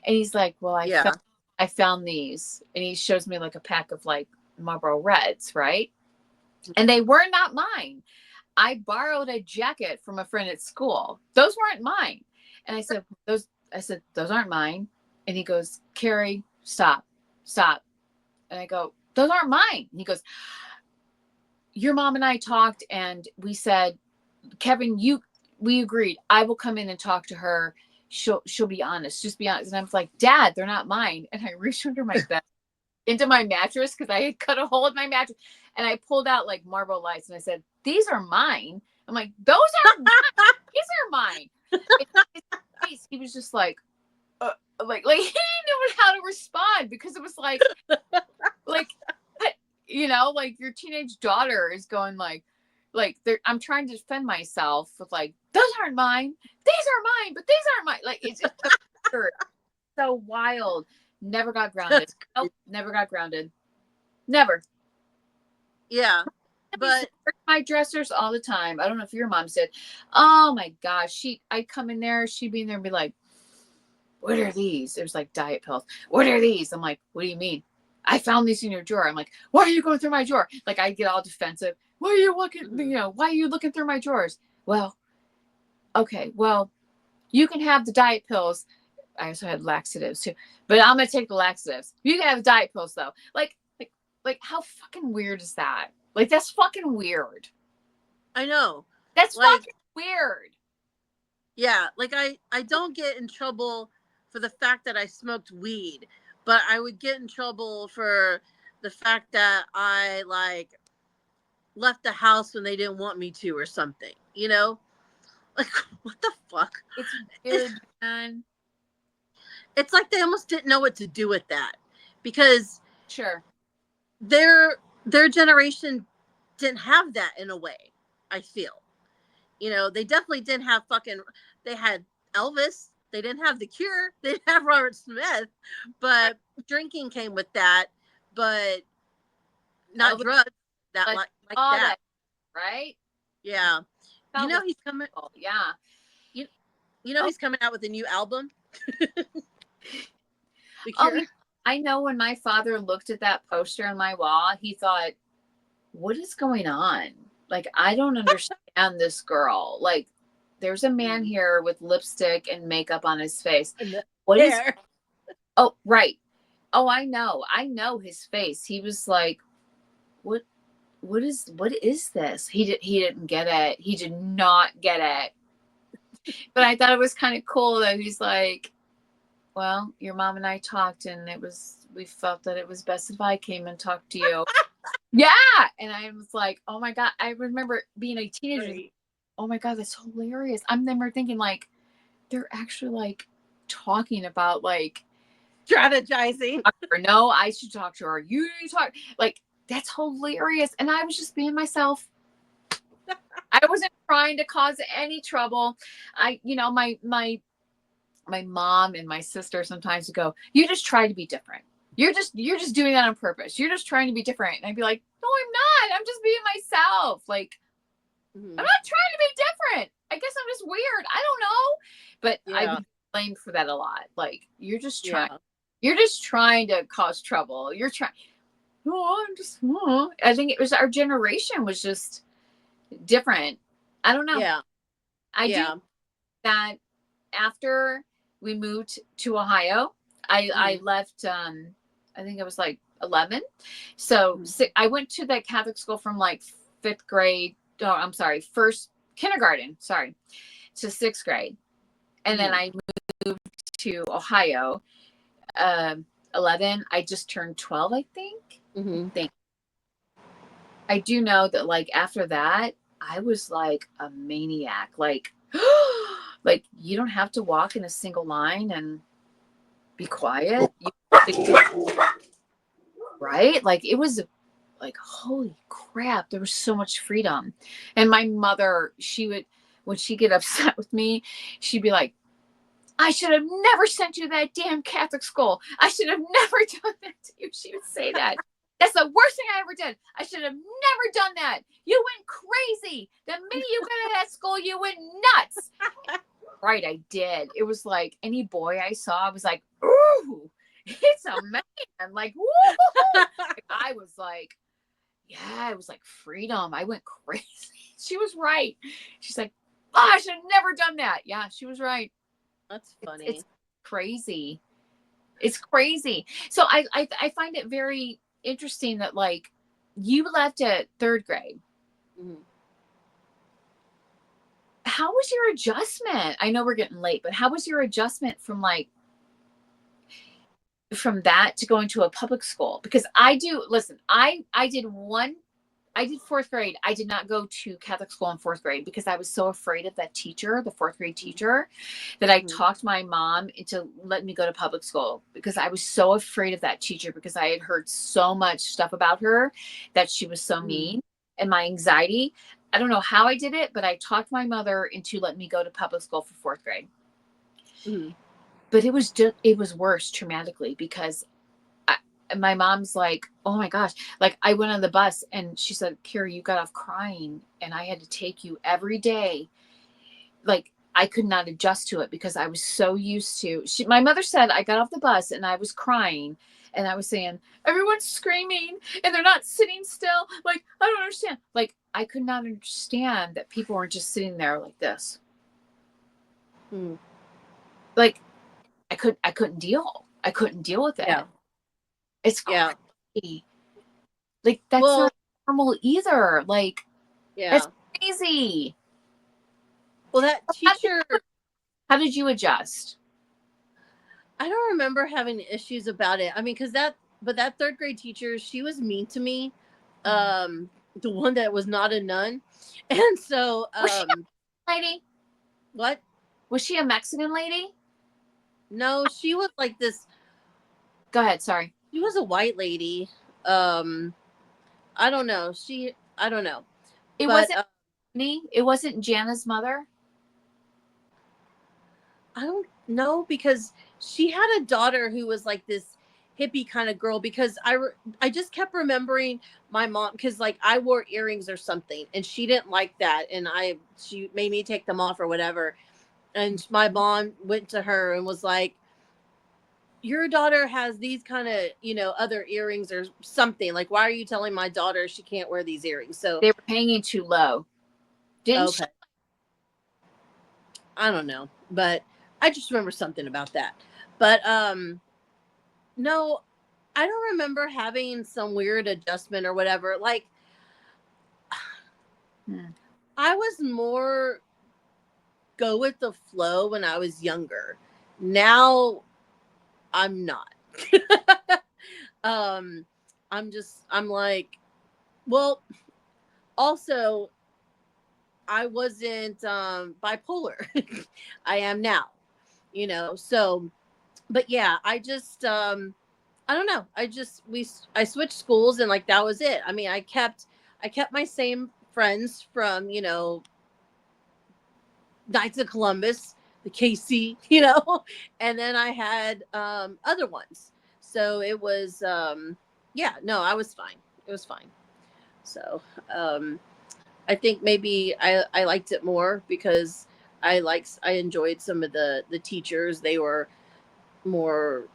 And he's like, well, yeah. I found these. And he shows me like a pack of like Marlboro Reds, right? And they were not mine. I borrowed a jacket from a friend at school. Those weren't mine. And I said, those aren't mine. And he goes, Carrie, stop. And I go, those aren't mine. And he goes, your mom and I talked and we said, Kevin, we agreed. I will come in and talk to her. She'll be honest. Just be honest. And I was like, Dad, they're not mine. And I reached under my bed into my mattress because I had cut a hole in my mattress. And I pulled out like Marlboro Lights and I said, these are mine. I'm like, those are mine. These are mine. His face, he was just like he didn't know how to respond because it was like like your teenage daughter is going like I'm trying to defend myself with like, those aren't mine. These are mine, but these aren't mine. Like it's so wild. Never got grounded. Nope, never got grounded. Never. Yeah. But my dressers all the time. I don't know if your mom said, oh my gosh, I'd come in there, she'd be in there and be like, what are these? There's like diet pills. What are these? I'm like, what do you mean? I found these in your drawer. I'm like, why are you going through my drawer? Like I get all defensive. Why are you looking, why are you looking through my drawers? Well, okay, well, you can have the diet pills. I also had laxatives too, but I'm going to take the laxatives. You can have the diet pills though. Like how fucking weird is that? Like, that's fucking weird. I know. That's like, fucking weird. Yeah. Like I don't get in trouble for the fact that I smoked weed, but I would get in trouble for the fact that I like left the house when they didn't want me to or something, Like, what the fuck? It's weird, man. It's like they almost didn't know what to do with that because sure. Their generation didn't have that in a way, I feel. They definitely didn't have they had Elvis, they didn't have The Cure, they didn't have Robert Smith, but drinking came with that, but not Elvis, drugs that like that. Right? Yeah. He's coming. Yeah. He's coming out with a new album. The Cure. I know when my father looked at that poster on my wall, he thought, what is going on? Like, I don't understand this girl. Like, there's a man here with lipstick and makeup on his face. What is? Oh, right. Oh, I know his face. He was like, what is this? He didn't get it. He did not get it. But I thought it was kind of cool that he's like, well, your mom and I talked and we felt that it was best if I came and talked to you. Yeah. And I was like, oh my God. I remember being a teenager. Right. Oh my God, that's hilarious. I'm never thinking like, they're actually like talking about like strategizing. No, I should talk to her. You need to talk. Like, that's hilarious. And I was just being myself. I wasn't trying to cause any trouble. My mom and my sister sometimes would go, you just try to be different. You're just doing that on purpose. You're just trying to be different. And I'd be like, no, I'm not. I'm just being myself. Like, I'm not trying to be different. I guess I'm just weird. I don't know. But I've been blamed for that a lot. Like, you're just trying to cause trouble. You're trying. I think it was our generation was just different. I don't know. Yeah. I do that after we moved to Ohio. I left, I think I was like 11. So I went to that Catholic school from like kindergarten, to 6th grade. And then I moved to Ohio, 11. I just turned 12, I think. I do know that like after that, I was like a maniac. Like, like you don't have to walk in a single line and be quiet. Right? Like it was like, holy crap, there was so much freedom. And my mother, when she'd get upset with me, she'd be like, I should have never sent you to that damn Catholic school. I should have never done that to you. She would say that. That's the worst thing I ever did. I should have never done that. You went crazy. The minute you got to that school, you went nuts. Right, I did. It was like any boy I saw, I was like, ooh, it's a man. Like, woo. I was like, Yeah, it was like freedom. I went crazy. She was right. She's like, oh, I should have never done that. Yeah, she was right. That's It's funny. crazy. It's crazy. So I find it very interesting that like you left at third grade. Mhm. How was your adjustment? I know we're getting late, but how was your adjustment from like from that to going to a public school? Because I do listen, I did fourth grade. I did not go to Catholic school in fourth grade because I was so afraid of that teacher, the fourth grade teacher, that I Mhm. talked my mom into letting me go to public school because I was so afraid of that teacher because I had heard so much stuff about her that she was so Mhm. mean and my anxiety. I don't know how I did it, but I talked my mother into letting me go to public school for fourth grade. Mhm. But it was worse traumatically because I, my mom's like, oh my gosh, like I went on the bus and she said, Kira, you got off crying and I had to take you every day. Like I could not adjust to it because I was so used to my mother said I got off the bus and I was crying and I was saying, everyone's screaming and they're not sitting still. Like, I don't understand. Like I could not understand that people weren't just sitting there like this. Mhm. Like I couldn't deal. I couldn't deal with Yeah. it. It's Yeah. crazy. Like that's Well, not normal either. Like that's yeah. crazy. Well, that How did, teacher, how did you adjust? I don't remember having issues about it. I mean, but that third grade teacher, she was mean to me. Mhm. The one that was not a nun. And so, Was she a lady? what? Was she a Mexican lady? No, she was like this, Go ahead. Sorry. she was a white lady. Um, I don't know. I don't know. It But wasn't me. It wasn't Jana's mother. I don't know because she had a daughter who was like this hippie kind of girl because I just kept remembering my mom because like I wore earrings or something and she didn't like that and she made me take them off or whatever and my mom went to her and was like, your daughter has these kind of other earrings or something, like why are you telling my daughter she can't wear these earrings? So They were hanging too low. Didn't she? okay, I don't know, but I just remember something about that. But no, I don't remember having some weird adjustment or whatever. Like, Hmm. I was more go with the flow when I was younger. Now I'm not. um, I'm like, well, also, I wasn't bipolar. I am now, so, but yeah, I don't know. I switched schools and like that was it. I mean, I kept my same friends from, Knights of Columbus, the KC, and then I had other ones. So it was yeah, no, I was fine. It was fine. So, I think maybe I liked it more because I enjoyed some of the teachers. They were more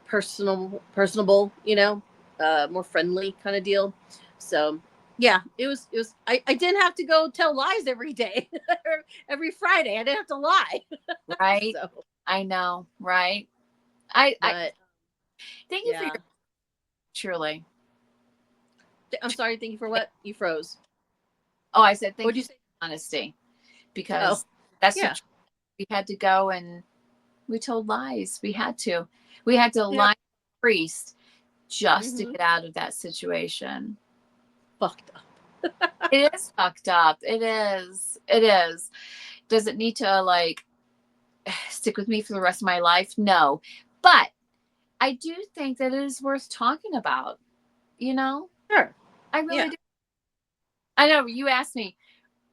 personable, more friendly kind of deal. So yeah, it was I didn't have to go tell lies every day. Every Friday I didn't have to lie. Right. So I know. Right. I but thank you for your yeah. truly. I'm sorry, thank you for what? You froze. Oh, I said thank What'd you you for say? your honesty Oh, because that's the yeah. truth. We had to go and we told lies. We had to. We had to Yep. lie to the priest just to Mm-hmm. get out of that situation. Fucked up. It is fucked up. It is. It is. Does it need to like stick with me for the rest of my life? No. But I do think that it is worth talking about, you know? Sure. I Yeah. really do. I know you asked me,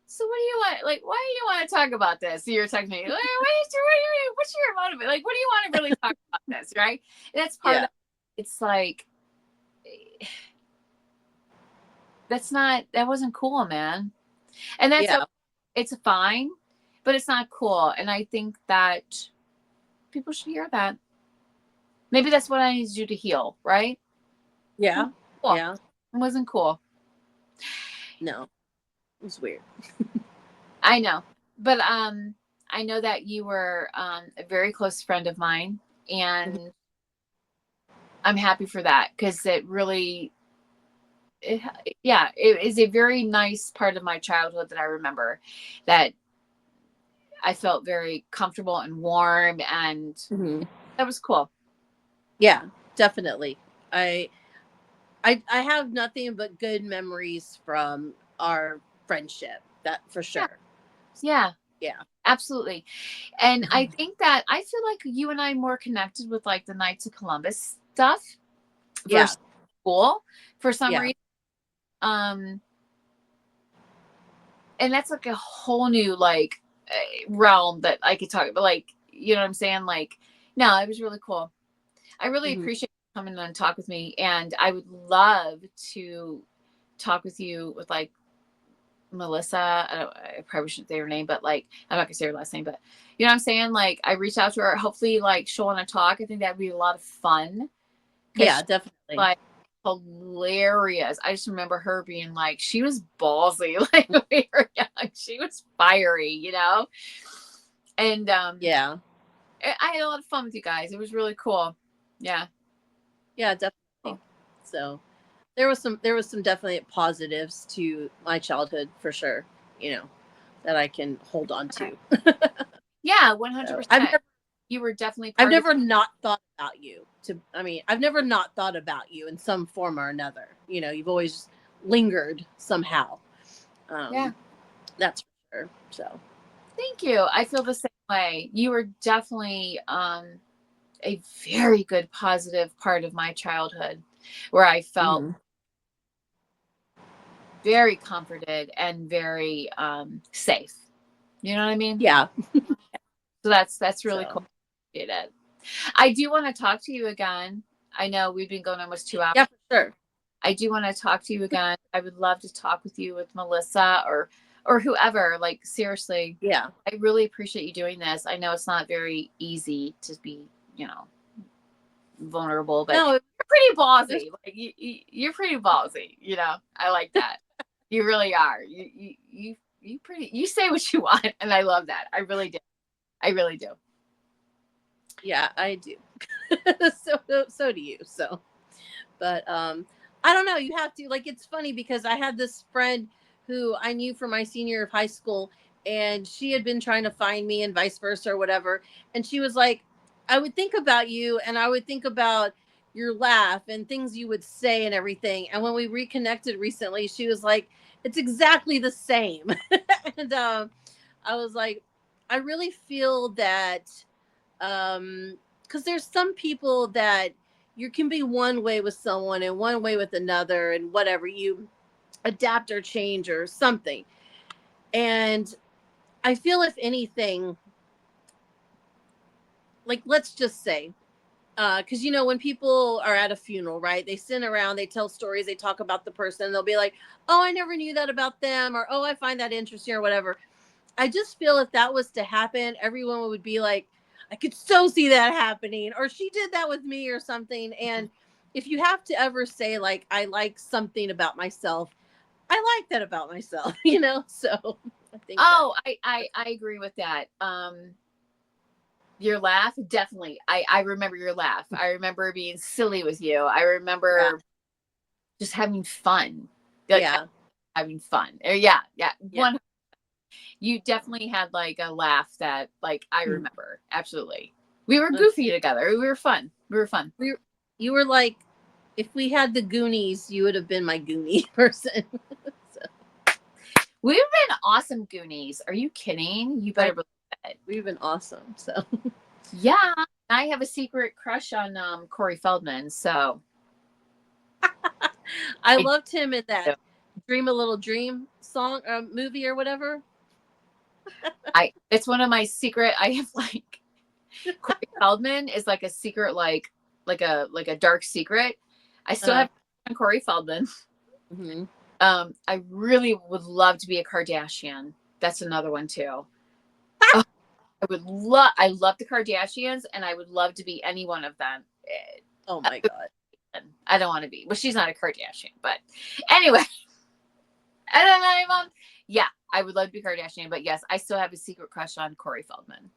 so what do you want? Like, why do you want to talk about this? So you're texting me, what's your motive? Like, what do you want to really talk about this? Right. And that's part Yeah. of it's like, that wasn't cool, man. And that's okay. Yeah. It's fine, but it's not cool. And I think that people should hear that. Maybe that's what I need to do to heal, right? Yeah. Cool. Yeah. It wasn't cool. No, it was weird. I know. But I know that you were a very close friend of mine, Mhm. and I'm happy for that because it really it, yeah, it is a very nice part of my childhood that I remember, that I felt very comfortable and warm, and Mhm. that was cool. Yeah, definitely. I I have nothing but good memories from our friendship. That for Yeah. sure. Yeah. Yeah. Absolutely. And I Mhm. think that I feel like you and I more connected with like the Knights of Columbus stuff Yeah. versus school for some Yeah. reason. Um, and that's like a whole new like realm that I could talk about. Like, you know what I'm saying? Like, no, it was really cool. I really Mhm. appreciate you coming on and talk with me, and I would love to talk with you with like Melissa. I probably shouldn't say her name, but like I'm not gonna say her last name, but you know what I'm saying? Like I reached out to her. Hopefully, like she'll want to talk. I think that'd be a lot of fun because Yeah, she's definitely. like hilarious. I just remember her being like, she was ballsy. Like when we were young, she was fiery, you know. And Yeah. I had a lot of fun with you guys. It was really cool. Yeah. Yeah, definitely. Cool. So there was some definite positives to my childhood for sure, you know, that I can hold on to. Yeah, So 100%. You were definitely I've part of. never not thought about you. To I mean, I've never not thought about you in some form or another. You know, you've always lingered somehow. Yeah. Um, that's for sure. So. Thank you. I feel the same way. You were definitely a very good positive part of my childhood where I felt Mhm. very comforted and very safe. You know what I mean? Yeah. So that's really cool. So Appreciate it. I do want to talk to you again. I know we've been going almost 2 hours. yeah, for sure. I do want to talk to you again. I would love to talk with you with Melissa or whoever. Like seriously, Yeah. I really appreciate you doing this. I know it's not very easy to be, you know, vulnerable, but No, you're pretty there's ballsy. Like you're pretty ballsy. You know, I like that. You really are. You pretty. You say what you want, and I love that. I really do. I really do. yeah, I do. So do you. So, but I don't know. You have to like. It's funny because I had this friend who I knew from my senior year of high school, and she had been trying to find me, and vice versa, or whatever. And she was like, "I would think about you, and I would think about your laugh and things you would say and everything." And when we reconnected recently, she was like, "It's exactly the same." And I was like, I really feel that because there's some people that you can be one way with someone and one way with another and whatever, you adapt or change or something. And I feel if anything, like let's just say, because you know when people are at a funeral, right, they sit around, they tell stories, they talk about the person, they'll be like, oh, I never knew that about them, or oh, I find that interesting, or whatever. I just feel if that was to happen, everyone would be like, I could so see that happening, or she did that with me, or something. And if you have to ever say, like, I like something about myself, I like that about myself, you know? So I think that. Oh, I agree with that. Your laugh, definitely. I remember your laugh. I remember being silly with you. I Yeah. remember just having fun. Like Yeah. having fun. Yeah, yeah. Yeah. One, you definitely had like a laugh that like I Hmm. remember. Absolutely. We were That's, goofy together. We were fun. We were fun. we, you were like, if we had the Goonies, you would have been my Goonie person. So We've been awesome Goonies. Are you kidding? You I, better believe it. we've been awesome. So Yeah. I have a secret crush on Corey Feldman. So I I loved him in that do. Dream a Little Dream song, movie or whatever. I it's one of my secret. I have like Corey Feldman is like a secret, like a dark secret. I still Uh, have Corey Feldman. mhm. I really would love to be a Kardashian. That's another one too. Oh, I love the Kardashians, and I would love to be any one of them. Oh my god. I don't want to be. Well, she's not a Kardashian, but anyway. And then my mom, yeah, I would love to be Kardashian, but yes, I still have a secret crush on Corey Feldman.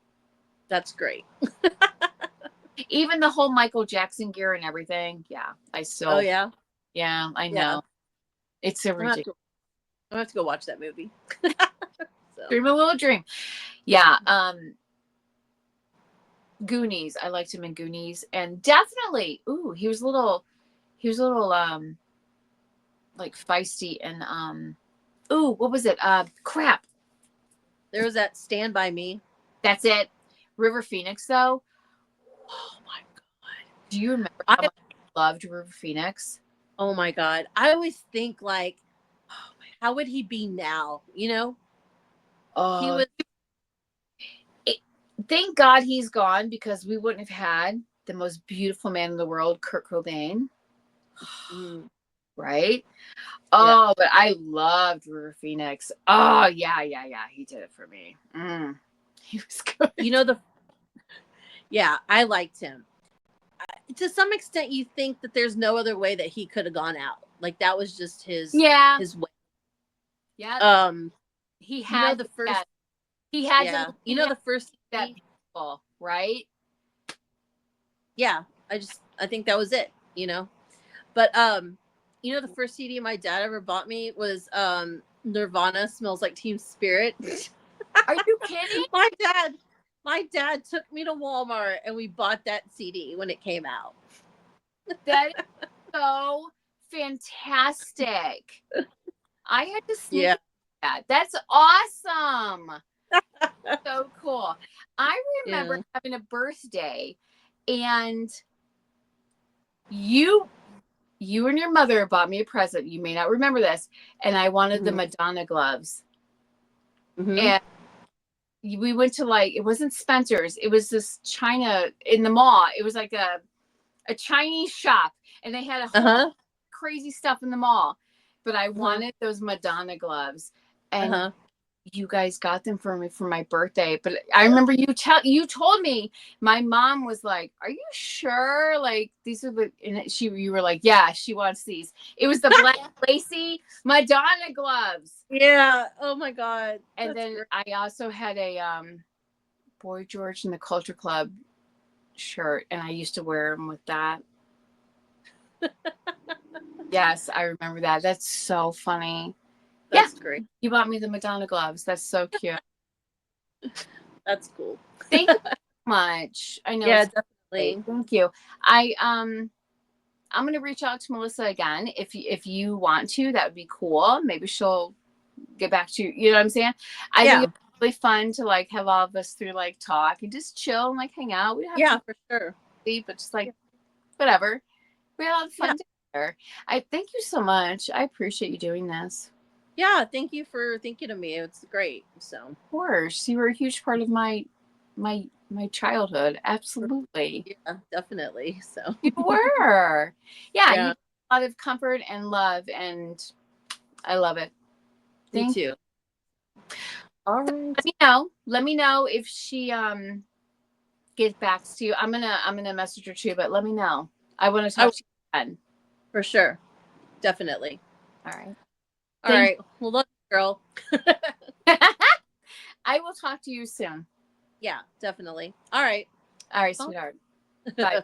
That's great. Even the whole Michael Jackson gear and everything. Yeah, I still. Oh yeah. Yeah, I know. Yeah. It's so I'm gonna ridiculous. have to go watch that movie. So. Dream a little dream. Yeah. Goonies. I liked him in Goonies, and definitely. Ooh, he was a little like feisty and Ooh, what was it? Crap. There was that Stand By Me. That's it. River Phoenix, though. Oh my god. Do you remember how much I loved River Phoenix? Oh my god. I always think like, how would he be now? You know? He was. Thank God he's gone, because we wouldn't have had the most beautiful man in the world, Kurt Cobain. Right? Oh, yeah. But I loved River Phoenix. Oh, yeah. He did it for me. He was good. You know, yeah, I liked him. To some extent, you think that there's no other way that he could have gone out. Like, that was just his way. Yeah. He had, you know, the first. Yeah. He had, yeah. You know, the first that people, right? Yeah, I think that was it. You know, but you know, the first CD my dad ever bought me was Nirvana Smells Like Teen Spirit. Are you kidding? My dad took me to Walmart and we bought that CD when it came out. That is so fantastic. I had to sneak that. That's awesome. So cool. I remember having a birthday, and you and your mother bought me a present. You may not remember this, and I wanted the Madonna gloves. And we went to, like, it wasn't Spencer's. It was this China in the mall. It was like a Chinese shop, and they had a whole crazy stuff in the mall. But I wanted those Madonna gloves, and you guys got them for me for my birthday. But I remember you told me, my mom was like, "Are you sure? Like, these are the," and you were like, "Yeah, she wants these." It was the black lacy Madonna gloves. Yeah. Oh my god. And then great. I also had a Boy George and the Culture Club shirt, and I used to wear them with that. Yes, I remember that. That's so funny. That's great. You bought me the Madonna gloves. That's so cute. That's cool. Thank you so much. I know. Yeah, definitely. Thank you. I'm gonna reach out to Melissa again if you want to. That would be cool. Maybe she'll get back to you. You know what I'm saying? I think it's really fun to, like, have all of us through, like, talk and just chill and, like, hang out. We have for sure. But just, like, whatever. We had a lot of fun together. I thank you so much. I appreciate you doing this. Yeah, thank you for thinking of me. It's great. So, of course, you were a huge part of my childhood. Absolutely. Yeah, definitely. So you were. Yeah. You had a lot of comfort and love, and I love it. Me too. All right. Let me know if she gets back to you. I'm gonna message her too, but let me know. I want to talk to you again. For sure. Definitely. All right. All right. Well, love you, girl. I will talk to you soon. Yeah, definitely. All right. All right, sweetheart. Bye.